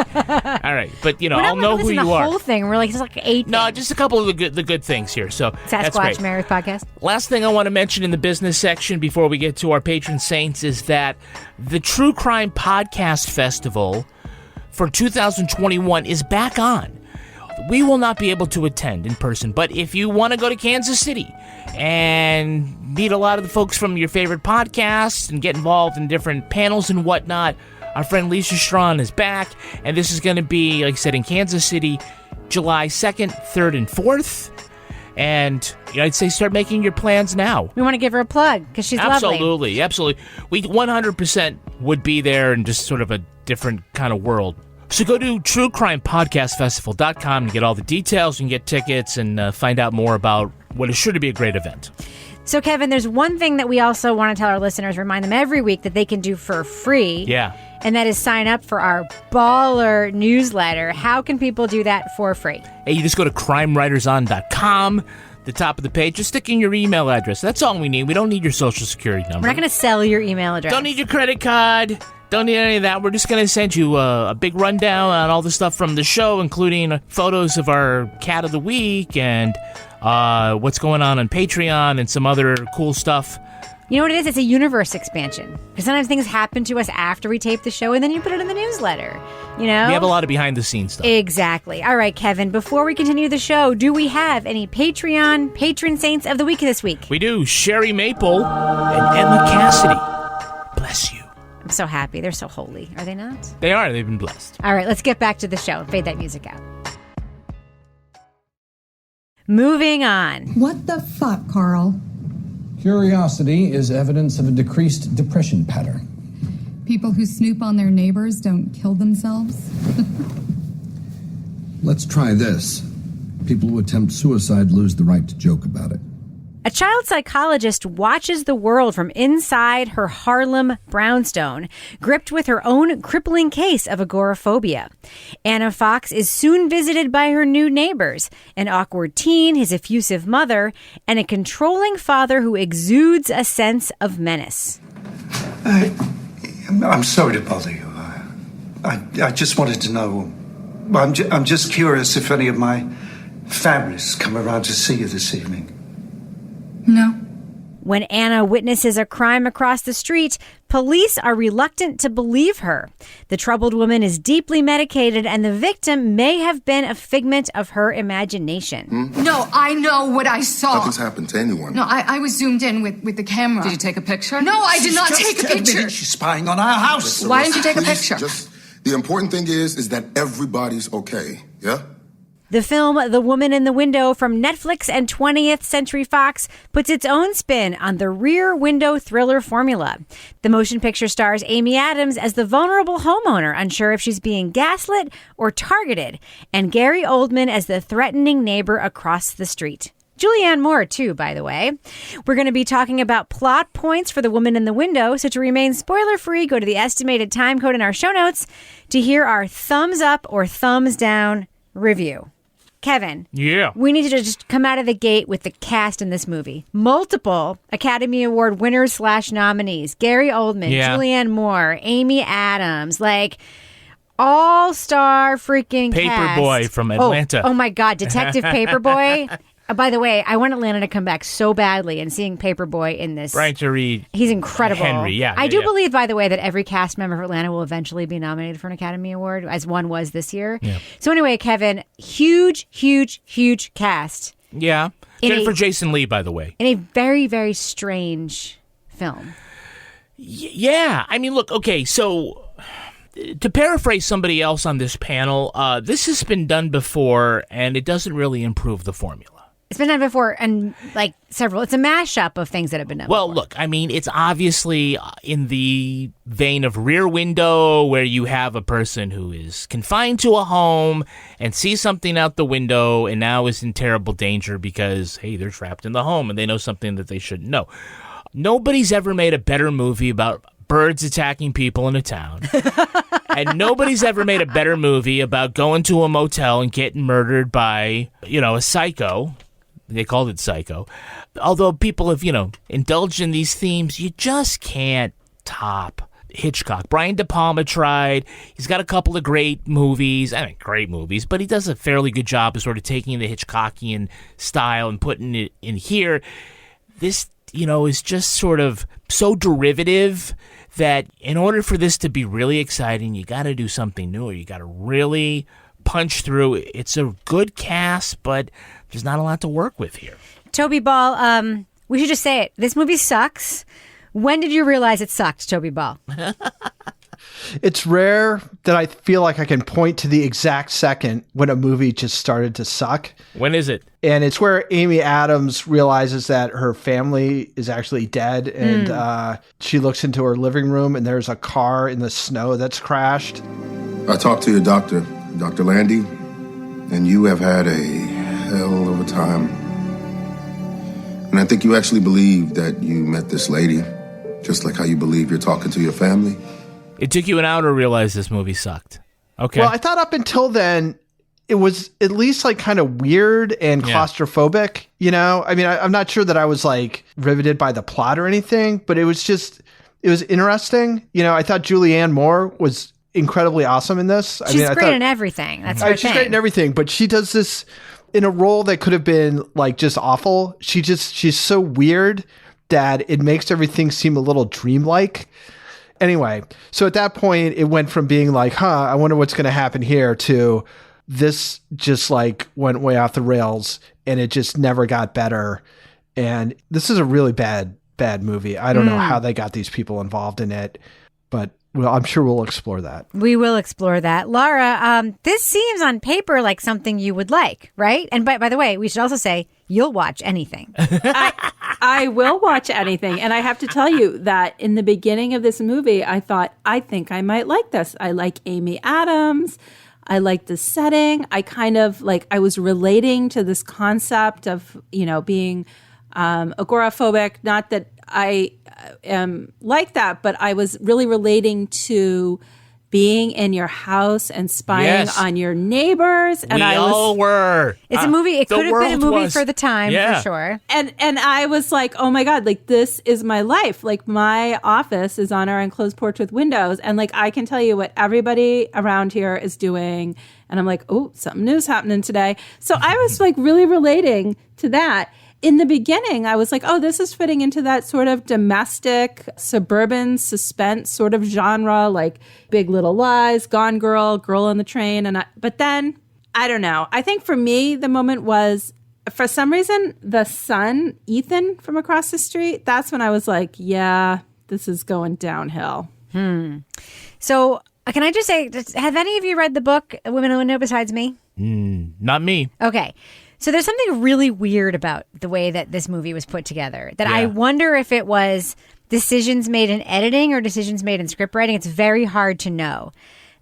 all right. But I'll know who you are. are. The whole thing. We're like it's like 8. No, just a couple of the good things here. So that's great. Sasquatch Meredith podcast. Last thing I want to mention in the business section before we get to our patron saints is that the True Crime Podcast Festival for 2021 is back on. We will not be able to attend in person, but if you want to go to Kansas City and meet a lot of the folks from your favorite podcasts and get involved in different panels and whatnot, our friend Lisa Strawn is back, and this is going to be, like I said, in Kansas City, July 2nd, 3rd, and 4th. And I'd say start making your plans now. We want to give her a plug because she's lovely. Absolutely. We 100% would be there in just sort of a different kind of world. So go to truecrimepodcastfestival.com to get all the details. You can get tickets and find out more about what is sure to be a great event. So, Kevin, there's one thing that we also want to tell our listeners, remind them every week that they can do for free. Yeah. And that is sign up for our baller newsletter. How can people do that for free? Hey, you just go to crimewriterson.com, the top of the page. Just stick in your email address. That's all we need. We don't need your social security number. We're not going to sell your email address. Don't need your credit card. Don't need any of that. We're just going to send you a big rundown on all the stuff from the show, including photos of our cat of the week and what's going on Patreon and some other cool stuff. You know what it is? It's a universe expansion. Because sometimes things happen to us after we tape the show, and then you put it in the newsletter. We have a lot of behind-the-scenes stuff. Exactly. All right, Kevin, before we continue the show, do we have any Patreon patron saints of the week this week? We do. Sherry Maple and Emma Cassidy. Bless you. I'm so happy. They're so holy. Are they not? They are. They've been blessed. All right, let's get back to the show. Fade that music out. Moving on. What the fuck, Carl? Curiosity is evidence of a decreased depression pattern. People who snoop on their neighbors don't kill themselves? Let's try this. People who attempt suicide lose the right to joke about it. A child psychologist watches the world from inside her Harlem brownstone, gripped with her own crippling case of agoraphobia. Anna Fox is soon visited by her new neighbors, an awkward teen, his effusive mother, and a controlling father who exudes a sense of menace. I'm sorry to bother you. I just wanted to know. I'm just curious if any of my family's come around to see you this evening. No. When Anna witnesses a crime across the street, police are reluctant to believe her. The troubled woman is deeply medicated, and the victim may have been a figment of her imagination. No, I know what I saw. Nothing's happened to anyone. No, I was zoomed in with the camera. Did you take a picture? No, I did not take a picture. She's spying on our house. Why didn't you take a picture? The important thing is that everybody's okay, yeah? The film The Woman in the Window from Netflix and 20th Century Fox puts its own spin on the Rear Window thriller formula. The motion picture stars Amy Adams as the vulnerable homeowner, unsure if she's being gaslit or targeted, and Gary Oldman as the threatening neighbor across the street. Julianne Moore, too, by the way. We're going to be talking about plot points for The Woman in the Window, so to remain spoiler-free, go to the estimated time code in our show notes to hear our thumbs up or thumbs down review. Kevin, yeah, we need you to just come out of the gate with the cast in this movie. Multiple Academy Award winners / nominees. Gary Oldman, Julianne Moore, Amy Adams, like all-star freaking cast. Paperboy from Atlanta. Oh my God, Detective Paperboy. By the way, I want Atlanta to come back so badly, and seeing Paperboy in this. Brian Tyree. He's incredible. Henry, I do believe, by the way, that every cast member of Atlanta will eventually be nominated for an Academy Award, as one was this year. Yeah. So anyway, Kevin, huge cast. Yeah. Jennifer Jason Leigh, by the way. In a very, very strange film. Yeah. I mean, look, okay, so to paraphrase somebody else on this panel, this has been done before, and it doesn't really improve the formula. It's been done before, and like several. It's a mashup of things that have been done Well, before. look, I mean, it's obviously in the vein of Rear Window, where you have a person who is confined to a home and sees something out the window and now is in terrible danger because, hey, they're trapped in the home and they know something that they shouldn't know. Nobody's ever made a better movie about birds attacking people in a town. And nobody's ever made a better movie about going to a motel and getting murdered by, a psycho. They called it Psycho. Although people have, indulged in these themes, you just can't top Hitchcock. Brian De Palma tried. He's got a couple of great movies. I mean, great movies, but he does a fairly good job of sort of taking the Hitchcockian style and putting it in here. This, is just sort of so derivative that in order for this to be really exciting, you got to do something new, or you got to really punch through. It's a good cast, but there's not a lot to work with here. Toby Ball, we should just say it. This movie sucks. When did you realize it sucked, Toby Ball? It's rare that I feel like I can point to the exact second when a movie just started to suck. When is it? And it's where Amy Adams realizes that her family is actually dead. And she looks into her living room and there's a car in the snow that's crashed. I talked to your doctor, Dr. Landy, and you have had a hell of a time. And I think you actually believe that you met this lady, just like how you believe you're talking to your family. It took you an hour to realize this movie sucked. Okay. Well, I thought up until then, it was at least like kind of weird and claustrophobic, I mean, I'm not sure that I was like riveted by the plot or anything, but it was interesting. I thought Julianne Moore was incredibly awesome in this. She's great in everything. That's her She's great in everything, but she does this in a role that could have been like just awful. She's so weird that it makes everything seem a little dreamlike. Anyway, so at that point, it went from being like, I wonder what's going to happen here, to this just like went way off the rails and it just never got better. And this is a really bad movie. I don't know how they got these people involved in it, but well, I'm sure we'll explore that. We will explore that. Laura, this seems on paper like something you would like, right? And by the way, we should also say you'll watch anything. I will watch anything. And I have to tell you that in the beginning of this movie, I thought, I think I might like this. I like Amy Adams. I like the setting. I kind of I was relating to this concept of, being agoraphobic. Not that I am like that, but I was really relating to being in your house and spying on your neighbors. And we all were. It's a movie. It could have been a movie for the time, for sure. And I was like, oh my God, this is my life. My office is on our enclosed porch with windows. And I can tell you what everybody around here is doing. And I'm like, oh, something new's happening today. So I was really relating to that. in the beginning, I was like, oh, this is fitting into that sort of domestic, suburban suspense sort of genre, like Big Little Lies, Gone Girl, Girl on the Train. But then, I don't know. I think for me, the moment was, for some reason, the son, Ethan, from across the street, that's when I was like, yeah, this is going downhill. So can I just say, have any of you read the book, Women in the Window, besides me? Not me. Okay. So there's something really weird about the way that this movie was put together, that I wonder if it was decisions made in editing or decisions made in script writing. It's very hard to know.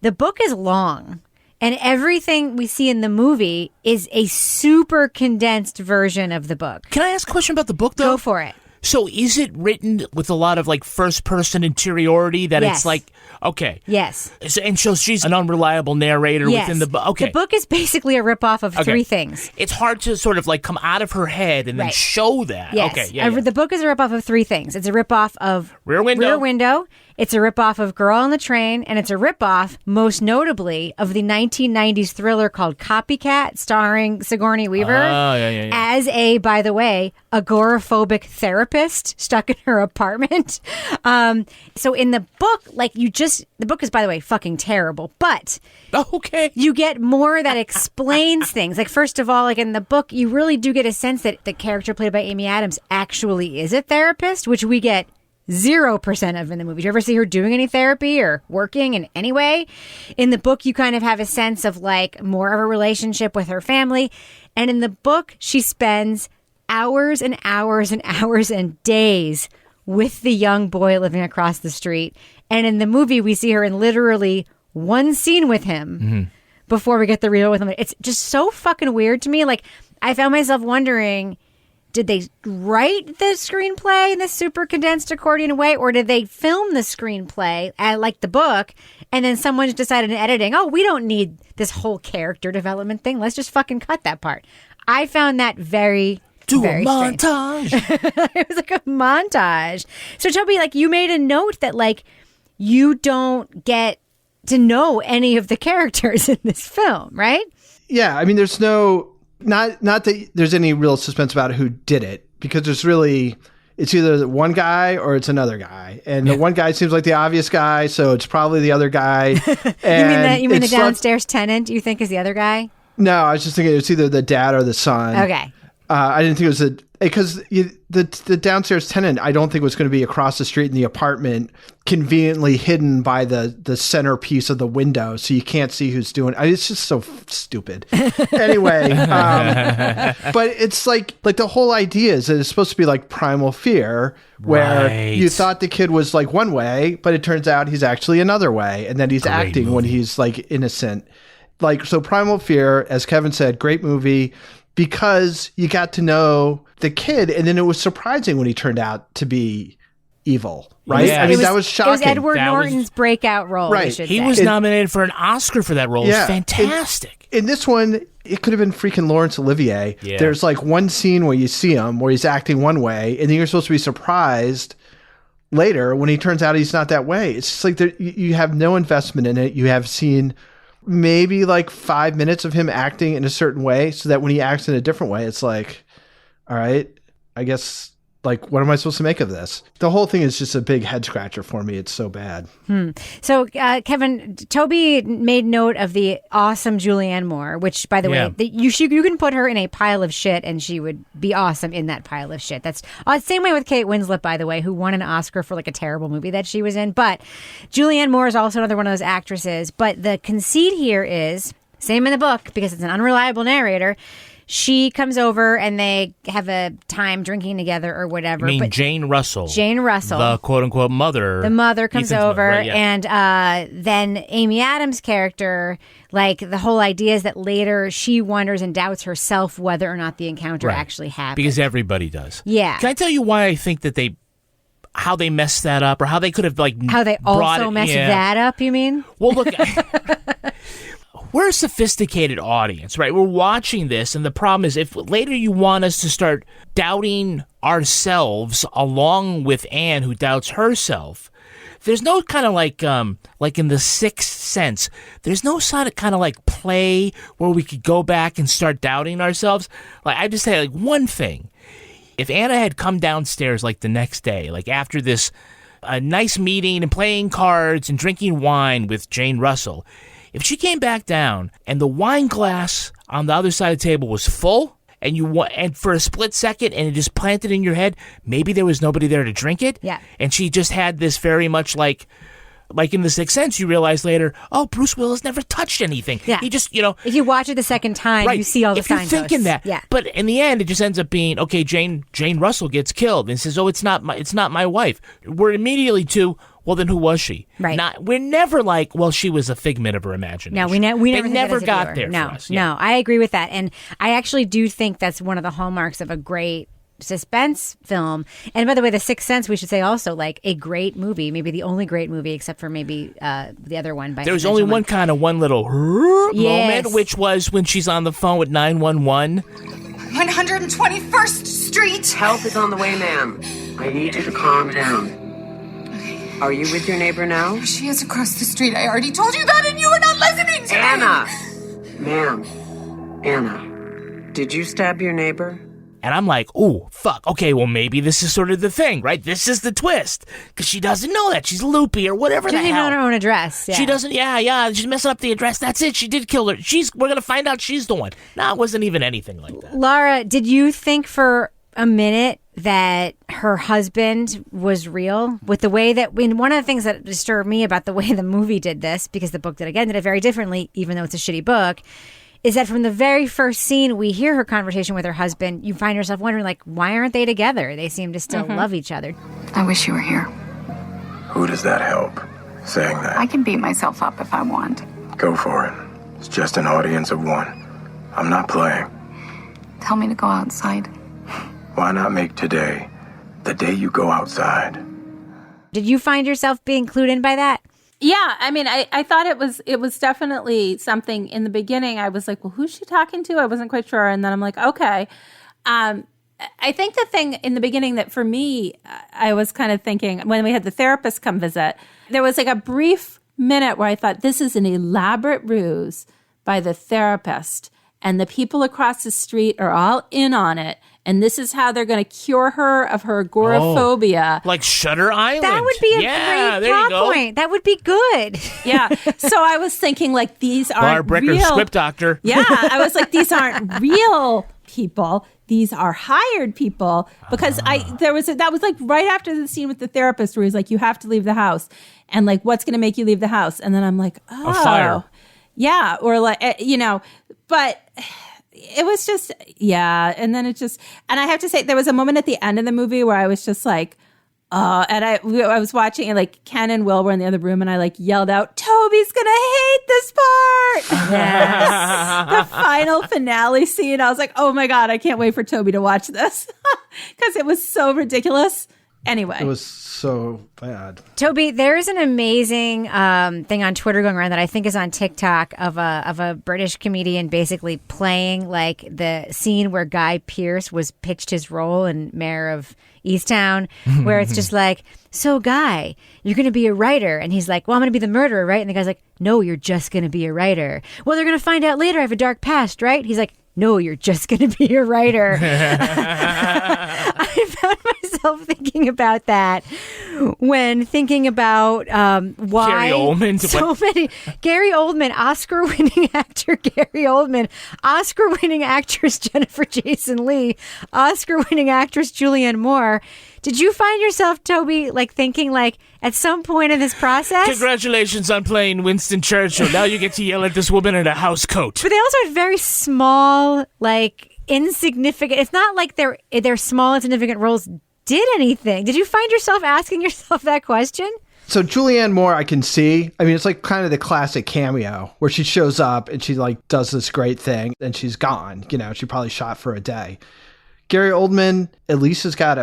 The book is long, and everything we see in the movie is a super condensed version of the book. Can I ask a question about the book, though? Go for it. So is it written with a lot of like first person interiority that Yes. it's like, okay. Yes. And so she's an unreliable narrator Yes. within the book. Okay. The book is basically a ripoff of Okay. three things. It's hard to sort of like come out of her head and then Right. show that. Yes. Okay. Yeah. The book is a ripoff of three things. It's a ripoff of Rear Window. It's a ripoff of Girl on the Train, and it's a ripoff, most notably, of the 1990s thriller called Copycat, starring Sigourney Weaver as a, by the way, agoraphobic therapist stuck in her apartment. So in the book, the book is, by the way, fucking terrible, but you get more that explains things. Like, first of all, like in the book, you really do get a sense that the character played by Amy Adams actually is a therapist, which we get 0% of in the movie. Do you ever see her doing any therapy or working in any way? In the book, you kind of have a sense of like more of a relationship with her family. And in the book, she spends hours and hours and hours and days with the young boy living across the street. And in the movie, we see her in literally one scene with him before we get the real with him. It's just so fucking weird to me. Like, I found myself wondering, did they write the screenplay in this super condensed accordion way, or did they film the screenplay like the book, and then someone just decided in editing, oh, we don't need this whole character development thing. Let's just fucking cut that part. I found that very a montage. It was like a montage. So Toby, like, you made a note that like you don't get to know any of the characters in this film, right? Yeah, I mean, there's not that there's any real suspense about who did it, because there's really, it's either one guy or it's another guy, and the one guy seems like the obvious guy, so it's probably the other guy. You mean the downstairs tenant? You think is the other guy? No, I was just thinking it's either the dad or the son. Okay. I didn't think it was because the downstairs tenant, I don't think was going to be across the street in the apartment, conveniently hidden by the centerpiece of the window, so you can't see who's doing it. It's just so stupid. Anyway, but it's like the whole idea is that it's supposed to be like primal fear, where you thought the kid was like one way, but it turns out he's actually another way, and then he's acting when he's like innocent. Like, so primal fear, as Kevin said, great movie, because you got to know the kid, and then it was surprising when he turned out to be evil, right? Yeah. I mean, that was shocking. It was Edward Norton's breakout role, right. He was nominated for an Oscar for that role. It was fantastic. In this one, it could have been freaking Laurence Olivier. Yeah. There's like one scene where you see him where he's acting one way, and then you're supposed to be surprised later when he turns out he's not that way. It's just like you have no investment in it. You have seen maybe like 5 minutes of him acting in a certain way, so that when he acts in a different way, it's like, all right, I guess, like, what am I supposed to make of this? The whole thing is just a big head scratcher for me. It's so bad. So, Kevin, Toby made note of the awesome Julianne Moore, which, by the way, you can put her in a pile of shit and she would be awesome in that pile of shit. That's same way with Kate Winslet, by the way, who won an Oscar for like a terrible movie that she was in. But Julianne Moore is also another one of those actresses. But the conceit here is, same in the book, because it's an unreliable narrator, she comes over and they have a time drinking together or whatever. I mean, Jane Russell. The quote-unquote mother. The mother comes Ethan's over, mother, right, and then Amy Adams' character, like, the whole idea is that later she wonders and doubts herself whether or not the encounter actually happened. Because everybody does. Yeah. Can I tell you why I think that how they messed that up, or how they could have, like, how they also messed that up, you mean? Well, look, we're a sophisticated audience, right? We're watching this, and the problem is, if later you want us to start doubting ourselves along with Anne, who doubts herself, there's no kind of like in The Sixth Sense, there's no sort of kind of like play where we could go back and start doubting ourselves. Like, I just say, like, one thing. If Anna had come downstairs like the next day, like after this nice meeting and playing cards and drinking wine with Jane Russell, if she came back down and the wine glass on the other side of the table was full, and for a split second, and it just planted in your head, maybe there was nobody there to drink it. Yeah. And she just had this very much like in The Sixth Sense, you realize later, oh, Bruce Willis never touched anything. Yeah. He just, If you watch it the second time, right, you see all the if you're signposts. thinking that. Yeah. But in the end, it just ends up being, okay, Jane Russell gets killed and says, oh, it's not my wife. We're immediately to, well, then who was she? Right. We're never like, well, she was a figment of her imagination. No, we never think that as a got viewer. there No, for us. Yeah. no, I agree with that. And I actually do think that's one of the hallmarks of a great suspense film. And by the way, The Sixth Sense, we should say also, like, a great movie, maybe the only great movie, except for maybe the other one. There was only one little moment, which was when she's on the phone with 911. 121st Street. Help is on the way, ma'am. I need you to calm down. Are you with your neighbor now? She is across the street. I already told you that and you were not listening to me. Ma'am. Anna, did you stab your neighbor? And I'm like, ooh, fuck. Okay, well, maybe this is sort of the thing, right? This is the twist. Because she doesn't know that. She's loopy or whatever the hell. She doesn't know her own address. Yeah. She doesn't, she's messing up the address. That's it. She did kill her. We're going to find out she's the one. No, it wasn't even anything like that. Laura, did you think for a minute that her husband was real? With the way that, one of the things that disturbed me about the way the movie did this, because the book did it very differently, even though it's a shitty book, is that from the very first scene we hear her conversation with her husband, you find yourself wondering, like, why aren't they together? They seem to still love each other. I wish you were here. Who does that help, saying that? I can beat myself up if I want. Go for it. It's just an audience of one. I'm not playing. Tell me to go outside. Why not make today the day you go outside? Did you find yourself being clued in by that? Yeah, I mean, I thought it was definitely something in the beginning. I was like, well, who's she talking to? I wasn't quite sure. And then I'm like, okay. I think the thing in the beginning that for me, I was kind of thinking when we had the therapist come visit, there was like a brief minute where I thought this is an elaborate ruse by the therapist. And the people across the street are all in on it. And this is how they're going to cure her of her agoraphobia. Like Shutter Island. That would be a great plot point. That would be good. Yeah. So I was thinking, like, these aren't Laura Bricker, real. script doctor. Yeah. I was like, these aren't real people. These are hired people. Because that was like right after the scene with the therapist where he's like, you have to leave the house. And like, what's going to make you leave the house? And then I'm like, oh. A fire. Yeah. Or like, but it was just, yeah. And then and I have to say, there was a moment at the end of the movie where I was just like, and I was watching, and like Ken and Will were in the other room, and I like yelled out, Toby's gonna hate this part. Yes. The final finale scene. I was like, oh my God, I can't wait for Toby to watch this because it was so ridiculous. Anyway. It was so bad. Toby, there's an amazing thing on Twitter going around that I think is on TikTok of a British comedian basically playing like the scene where Guy Pearce was pitched his role in Mayor of Easttown, where it's just like, so Guy, you're going to be a writer. And he's like, well, I'm going to be the murderer, right? And the guy's like, no, you're just going to be a writer. Well, they're going to find out later I have a dark past, right? He's like, no, you're just going to be a writer. I found myself thinking about that when thinking about why Gary Oldman, Oscar-winning actor Gary Oldman, Oscar-winning actress Jennifer Jason Leigh, Oscar-winning actress Julianne Moore. Did you find yourself, Toby, like thinking like at some point in this process? Congratulations on playing Winston Churchill. Now you get to yell at this woman in a house coat. But they also had very small, like insignificant. It's not like their small, insignificant roles did anything. Did you find yourself asking yourself that question? So Julianne Moore, I can see. I mean, it's like kind of the classic cameo where she shows up and she like does this great thing and she's gone. You know, she probably shot for a day. Gary Oldman, at least has got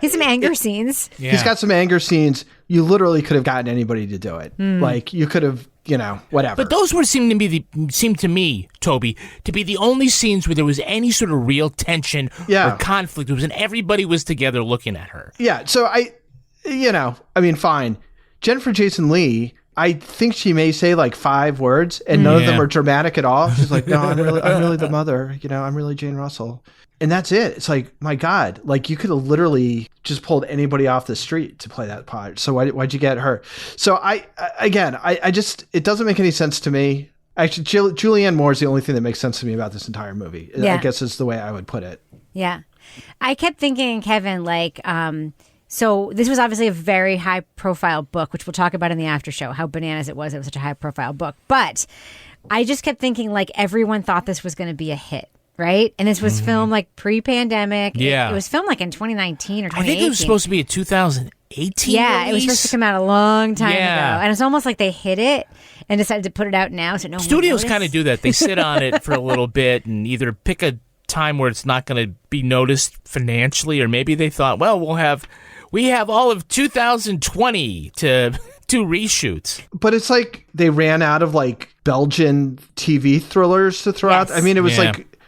he's some anger scenes. Yeah. He's got some anger scenes. You literally could have gotten anybody to do it. Like you could have, whatever. But those seemed to me, Toby, to be the only scenes where there was any sort of real tension or conflict. It was, and everybody was together looking at her. Yeah. So fine. Jennifer Jason Leigh, I think she may say like 5 words, and none of them are dramatic at all. She's like, no, I'm really the mother. I'm really Jane Russell. And that's it. It's like, my God, like you could have literally just pulled anybody off the street to play that part. So why'd you get her? So I just, it doesn't make any sense to me. Actually, Julianne Moore is the only thing that makes sense to me about this entire movie. I guess is the way I would put it. Yeah. I kept thinking, Kevin, like, so this was obviously a very high profile book, which we'll talk about in the after show, how bananas it was such a high profile book. But I just kept thinking like everyone thought this was going to be a hit. Right? And this was filmed like pre-pandemic. Yeah. It was filmed like in 2019 or 2018. I think it was supposed to be a 2018 Yeah, release. it was supposed to come out a long time ago. And it's almost like they hid it and decided to put it out now so no one Studios would kind of do that. They sit on it for a little bit and either pick a time where it's not going to be noticed financially, or maybe they thought, well, we have all of 2020 to do reshoots. But it's like they ran out of like Belgian TV thrillers to throw out. I mean, it was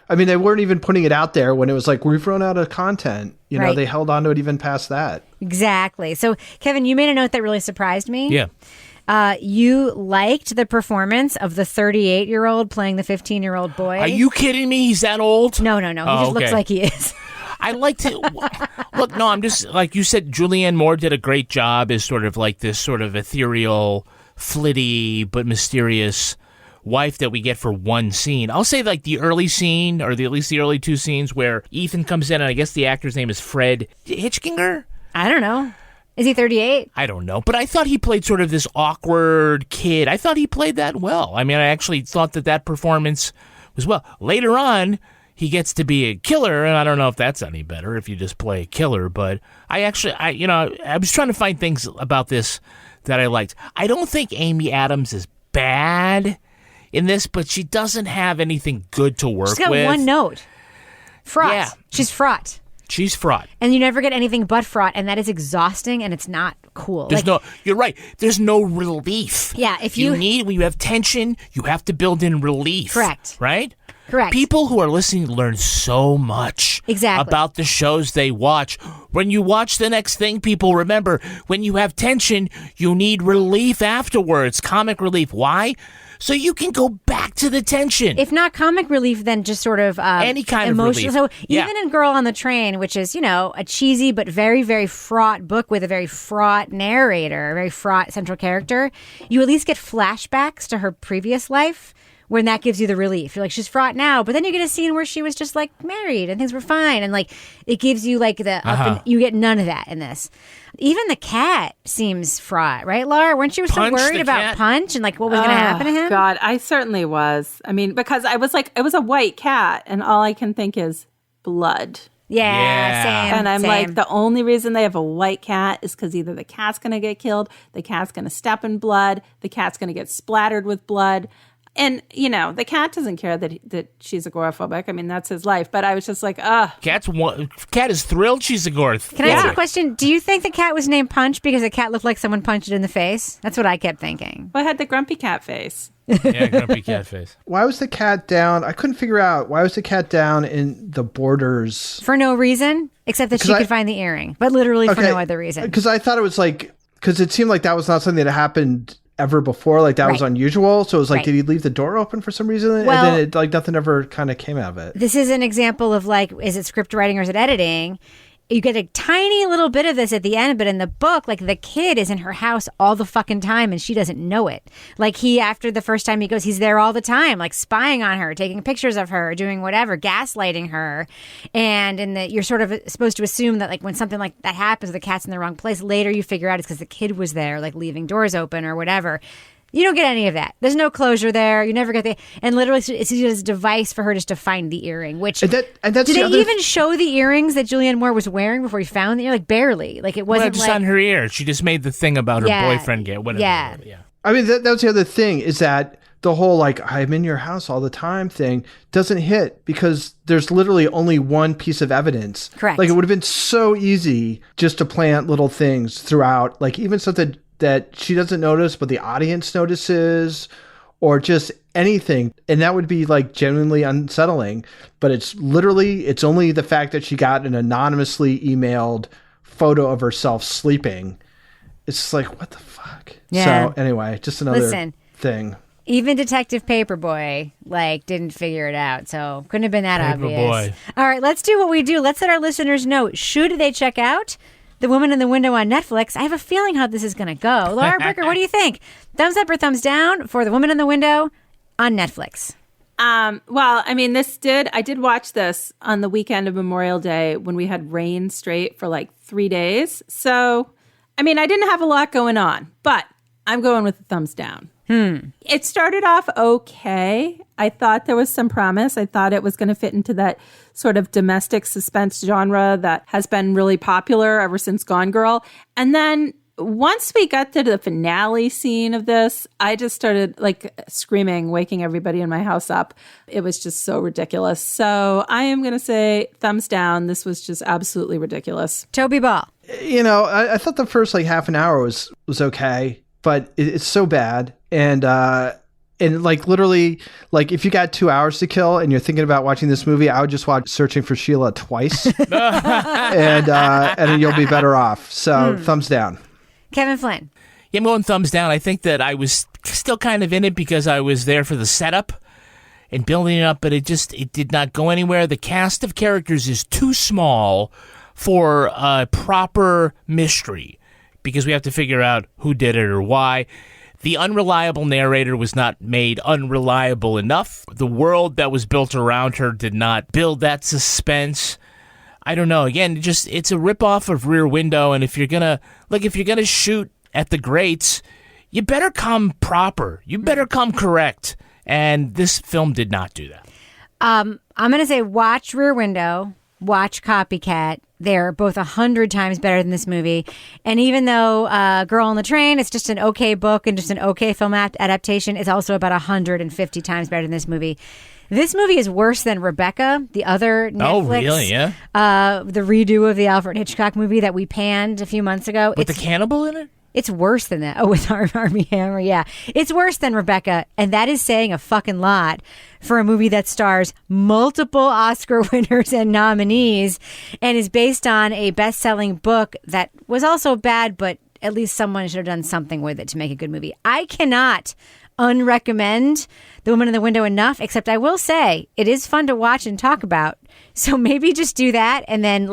they weren't even putting it out there when it was like, we've run out of content. Right. They held on to it even past that. Exactly. So, Kevin, you made a note that really surprised me. Yeah. You liked the performance of the 38-year-old playing the 15-year-old boy. Are you kidding me? He's that old? No. He just looks like he is. I like to look. No, I'm just like you said. Julianne Moore did a great job as sort of like this sort of ethereal, flitty but mysterious wife that we get for one scene. I'll say like the early scene, or at least the early 2 scenes where Ethan comes in, and I guess the actor's name is Fred Hitchkinger. I don't know. Is he 38? I don't know, but I thought he played sort of this awkward kid. I thought he played that well. I mean, I actually thought that performance was well. Later on, he gets to be a killer, and I don't know if that's any better if you just play a killer, but I was trying to find things about this that I liked. I don't think Amy Adams is bad in this, but she doesn't have anything good to work with. She's got one note. Fraught. Yeah. She's fraught. She's fraught. And you never get anything but fraught, and that is exhausting, and it's not cool. You're right. There's no relief. Yeah, when you have tension, you have to build in relief. Correct. Right? Correct. People who are listening learn so much about the shows they watch. When you watch the next thing, people remember, when you have tension, you need relief afterwards. Comic relief. Why? So you can go back to the tension. If not comic relief, then just sort of any kind emotional. of relief. So even in Girl on the Train, which is, a cheesy but very, very fraught book with a very fraught narrator, a very fraught central character, you at least get flashbacks to her previous life, when that gives you the relief. You're like, she's fraught now, but then you get a scene where she was just like married and things were fine, and like it gives you like the up and you get none of that in this. Even the cat seems fraught, right, Laura? Weren't you so worried about Punch and like what was going to happen to him? God, I certainly was. I mean, because I was like, it was a white cat, and all I can think is blood. Yeah, same. And I'm same. like, the only reason they have a white cat is because either the cat's going to get killed, the cat's going to step in blood, the cat's going to get splattered with blood. And, the cat doesn't care that she's agoraphobic. I mean, that's his life. But I was just like, ugh. Cat is thrilled she's agoraphobic. Can I ask you a question? Do you think the cat was named Punch because the cat looked like someone punched it in the face? That's what I kept thinking. Well, it had the grumpy cat face. Yeah, grumpy cat face. Why was the cat down? I couldn't figure out. Why was the cat down in the borders? For no reason, except that she could find the earring. But literally for no other reason. Because I thought it was like, because it seemed like that was not something that happened ever before, like that was unusual. So it was like, did he leave the door open for some reason? Well, and then nothing ever kind of came out of it. This is an example of like, is it script writing or is it editing? You get a tiny little bit of this at the end, but in the book, like the kid is in her house all the fucking time and she doesn't know it. Like after the first time he goes, he's there all the time, like spying on her, taking pictures of her, doing whatever, gaslighting her. And you're sort of supposed to assume that like when something like that happens, the cat's in the wrong place. Later you figure out it's because the kid was there, like leaving doors open or whatever. You don't get any of that. There's no closure there. You never get and literally it's just a device for her just to find the earring, which that's did they even show the earrings that Julianne Moore was wearing before he found the earring? Like barely. Like it wasn't just on her ear. She just made the thing about her boyfriend get whatever. Yeah. I mean, that was the other thing is that the whole like I'm in your house all the time thing doesn't hit because there's literally only one piece of evidence. Correct. Like it would have been so easy just to plant little things throughout, like even something that she doesn't notice, but the audience notices, or just anything. And that would be like genuinely unsettling. But it's only the fact that she got an anonymously emailed photo of herself sleeping. it's just like, what the fuck? Yeah. So anyway, just another thing. Even Detective Paperboy, didn't figure it out. So couldn't have been that obvious. Paperboy. All right, let's do what we do. Let's let our listeners know. Should they check out The Woman in the Window on Netflix? I have a feeling how this is going to go. Laura Bricker, what do you think? Thumbs up or thumbs down for The Woman in the Window on Netflix? Well, I mean, I did watch this on the weekend of Memorial Day when we had rain straight for 3 days. So, I mean, I didn't have a lot going on, but I'm going with a thumbs down. It started off okay. I thought there was some promise. I thought it was going to fit into that sort of domestic suspense genre that has been really popular ever since Gone Girl. And then once we got to the finale scene of this, I just started screaming, waking everybody in my house up. It was just so ridiculous. So I am going to say thumbs down. This was just absolutely ridiculous. Toby Ball. I thought the first half an hour was okay, but it's so bad. And literally, if you got 2 hours to kill and you're thinking about watching this movie, I would just watch Searching for Sheila twice and you'll be better off. So thumbs down. Kevin Flynn. Yeah, I'm going thumbs down. I think that I was still kind of in it because I was there for the setup and building it up, but it did not go anywhere. The cast of characters is too small for a proper mystery because we have to figure out who did it or why. The unreliable narrator was not made unreliable enough. The world that was built around her did not build that suspense. I don't know. Again, it's a ripoff of Rear Window, and if you're gonna shoot at the greats, you better come proper. You better come correct. And this film did not do that. I'm gonna say watch Rear Window, watch Copycat. They're both 100 times better than this movie. And even though Girl on the Train, it's just an okay book and just an okay film adaptation, it's also about 150 times better than this movie. This movie is worse than Rebecca, the other Netflix. Oh, really? Yeah. The redo of the Alfred Hitchcock movie that we panned a few months ago. With the cannibal in it? It's worse than that. Oh, with Armie Hammer, yeah. It's worse than Rebecca, and that is saying a fucking lot for a movie that stars multiple Oscar winners and nominees and is based on a best-selling book that was also bad, but at least someone should have done something with it to make a good movie. I cannot unrecommend The Woman in the Window enough, except I will say it is fun to watch and talk about. So maybe just do that and then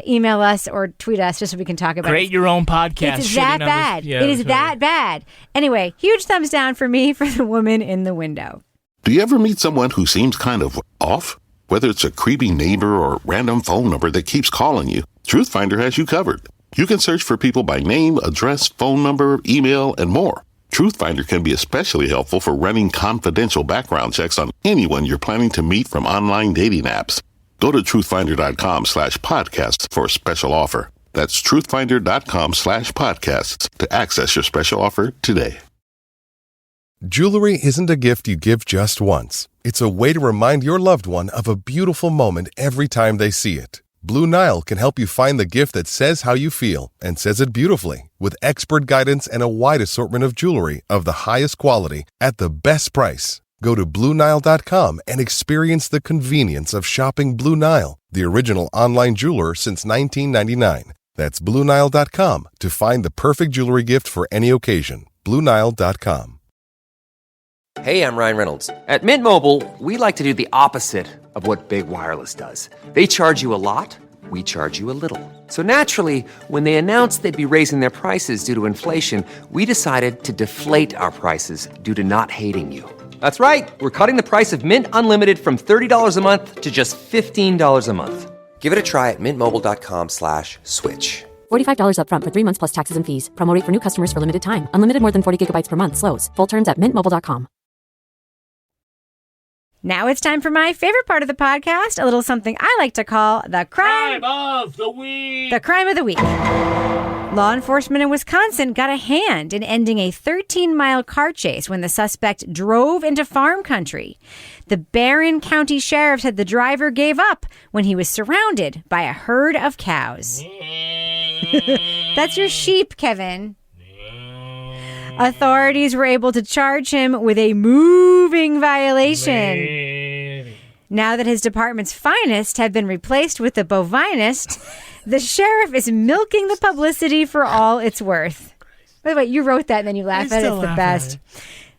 email us or tweet us just so we can talk about it. Create your own podcast. It's that bad. It is that bad. Anyway, huge thumbs down for me for The Woman in the Window. Do you ever meet someone who seems kind of off? Whether it's a creepy neighbor or random phone number that keeps calling you, Truthfinder has you covered. You can search for people by name, address, phone number, email, and more. Truthfinder can be especially helpful for running confidential background checks on anyone you're planning to meet from online dating apps. Go to truthfinder.com/podcasts for a special offer. That's truthfinder.com/podcasts to access your special offer today. Jewelry isn't a gift you give just once. It's a way to remind your loved one of a beautiful moment every time they see it. Blue Nile can help you find the gift that says how you feel and says it beautifully with expert guidance and a wide assortment of jewelry of the highest quality at the best price. Go to BlueNile.com and experience the convenience of shopping Blue Nile, the original online jeweler since 1999. That's BlueNile.com to find the perfect jewelry gift for any occasion. BlueNile.com. Hey, I'm Ryan Reynolds. At Mint Mobile, we like to do the opposite of what Big Wireless does. They charge you a lot, we charge you a little. So naturally, when they announced they'd be raising their prices due to inflation, we decided to deflate our prices due to not hating you. That's right. We're cutting the price of Mint Unlimited from $30 a month to just $15 a month. Give it a try at mintmobile.com/switch. $45 up front for 3 months plus taxes and fees. Promo rate for new customers for limited time. Unlimited more than 40 gigabytes per month. Slows full terms at mintmobile.com. Now it's time for my favorite part of the podcast, a little something I like to call the Crime of the Week. The Crime of the Week. Law enforcement in Wisconsin got a hand in ending a 13-mile car chase when the suspect drove into farm country. The Barron County Sheriff said the driver gave up when he was surrounded by a herd of cows. That's your sheep, Kevin. Authorities were able to charge him with a moooving violation. Now that his department's finest have been replaced with the bovinest, The sheriff is milking the publicity for all it's worth. By the way, you wrote that and then you laugh at it. It's the best.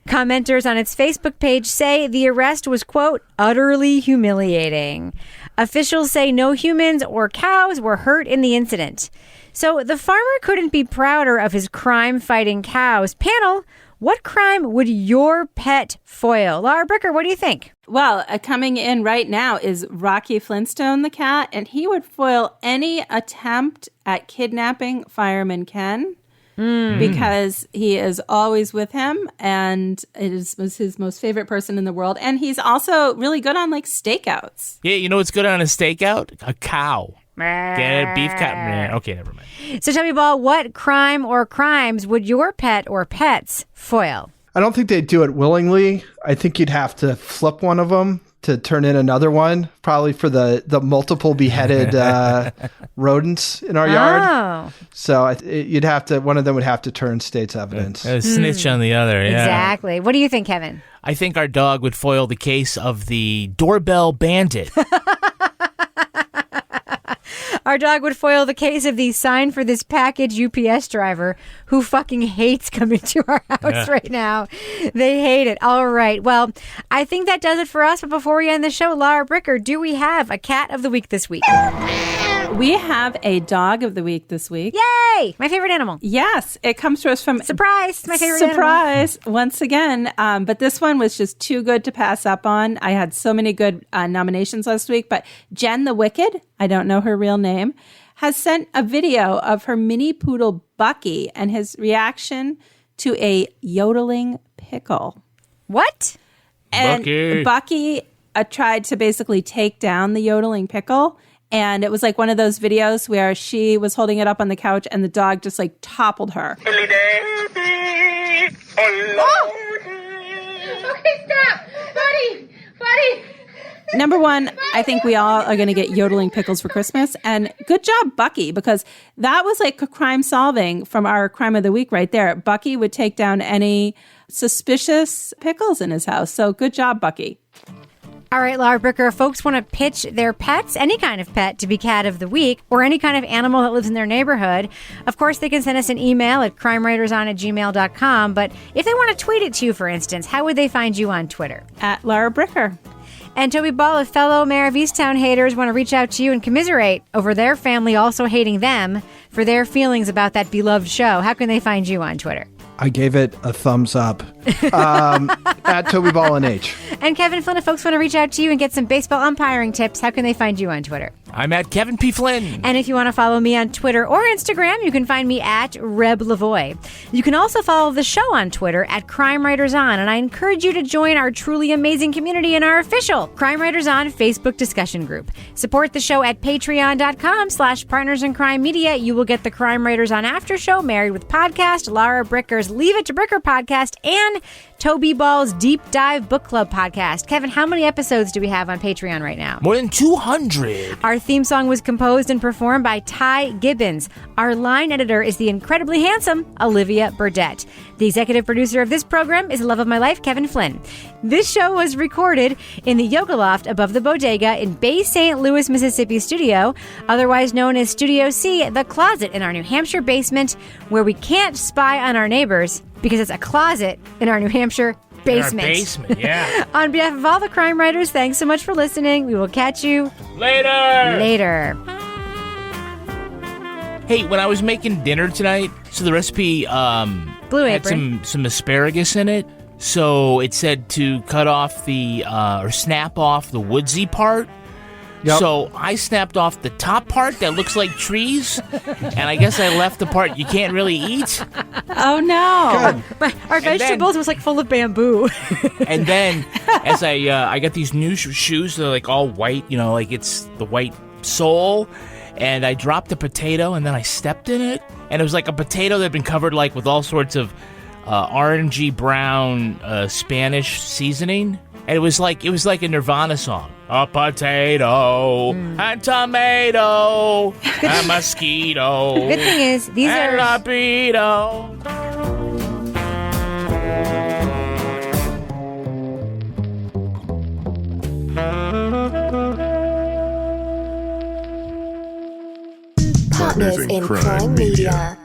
Commenters on its Facebook page say the arrest was, quote, utterly humiliating. Officials say no humans or cows were hurt in the incident. So the farmer couldn't be prouder of his crime-fighting cows. Panel, what crime would your pet foil? Laura Bricker, what do you think? Well, coming in right now is Rocky Flintstone the cat, and he would foil any attempt at kidnapping Fireman Ken. Because he is always with him, and was his most favorite person in the world. And he's also really good on like stakeouts. Yeah, you know what's good on a stakeout? A cow. Get a beef cow. Okay, never mind. So tell me, Ball, what crime or crimes would your pet or pets foil? I don't think they'd do it willingly. I think you'd have to flip one of them to turn in another one, probably for the multiple beheaded rodents in our yard. So you'd have to, one of them would have to turn state's evidence. A snitch on the other, yeah. Exactly. What do you think, Kevin? I think our dog would foil the case of the doorbell bandit. Our dog would foil the case of the sign for this package UPS driver who fucking hates coming to our house right now. They hate it. All right. Well, I think that does it for us. But before we end the show, Laura Bricker, do we have a cat of the week this week? We have a dog of the week this week. Yay! My favorite animal. Yes. It comes to us from... Surprise! My favorite Surprise! Once again. But this one was just too good to pass up on. I had so many good nominations last week. But Jen the Wicked, I don't know her real name, has sent a video of her mini poodle Bucky and his reaction to a yodeling pickle. What? And Bucky tried to basically take down the yodeling pickle. And it was like one of those videos where she was holding it up on the couch and the dog just like toppled her. Oh! Okay, stop! Buddy! Number one, I think we all are going to get yodeling pickles for Christmas. And good job, Bucky, because that was like a crime solving from our crime of the week right there. Bucky would take down any suspicious pickles in his house. So good job, Bucky. All right, Laura Bricker, if folks want to pitch their pets, any kind of pet, to be cat of the week, or any kind of animal that lives in their neighborhood, of course, they can send us an email at crimewriterson@gmail.com. But if they want to tweet it to you, for instance, how would they find you on Twitter? At Laura Bricker. And Toby Ball, if fellow Mayor of Easttown haters want to reach out to you and commiserate over their family also hating them for their feelings about that beloved show, how can they find you on Twitter? I gave it a thumbs up at Toby Ball and H. And Kevin Flynn, if folks want to reach out to you and get some baseball umpiring tips, how can they find you on Twitter? I'm at Kevin P. Flynn. And if you want to follow me on Twitter or Instagram, you can find me at Reb Lavoie. You can also follow the show on Twitter at Crime Writers On, and I encourage you to join our truly amazing community in our official Crime Writers On Facebook discussion group. Support the show at patreon.com/Partners in Crime Media. You will get the Crime Writers On After Show, Married with Podcast, Laura Bricker's Leave It to Bricker podcast, and Toby Ball's Deep Dive Book Club podcast. Kevin, how many episodes do we have on Patreon right now? More than 200. Our theme song was composed and performed by Ty Gibbons. Our line editor is the incredibly handsome Olivia Burdett. The executive producer of this program is the love of my life, Kevin Flynn. This show was recorded in the Yoga Loft above the Bodega in Bay St. Louis, Mississippi studio, otherwise known as Studio C, the closet in our New Hampshire basement, where we can't spy on our neighbors because it's a closet in our New Hampshire basement. In our basement, yeah. On behalf of all the crime writers, thanks so much for listening. We will catch you later. Hey, when I was making dinner tonight, so the recipe Blue had Apron. some asparagus in it. So it said to cut off the or snap off the woodsy part. Yep. So I snapped off the top part that looks like trees, and I guess I left the part you can't really eat. Oh, no. Our vegetables was like full of bamboo. And then as I got these new shoes, they're like all white, you know, like it's the white sole, and I dropped the potato, and then I stepped in it, and it was like a potato that had been covered like with all sorts of orangey brown Spanish seasoning. And it was like a Nirvana song. A potato, a tomato, a mosquito. Good thing is, these and are... a burrito. Partners in Crime Media.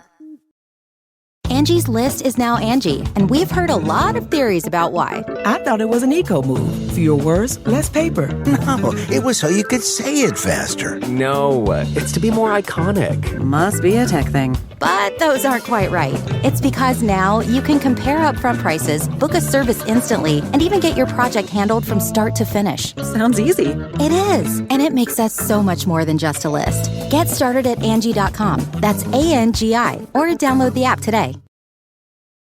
Angie's List is now Angie, and we've heard a lot of theories about why. I thought it was an eco move. Fewer words, less paper. No, it was so you could say it faster. No, it's to be more iconic. Must be a tech thing. But those aren't quite right. It's because now you can compare upfront prices, book a service instantly, and even get your project handled from start to finish. Sounds easy. It is, and it makes us so much more than just a list. Get started at Angie.com. That's ANGI, or download the app today.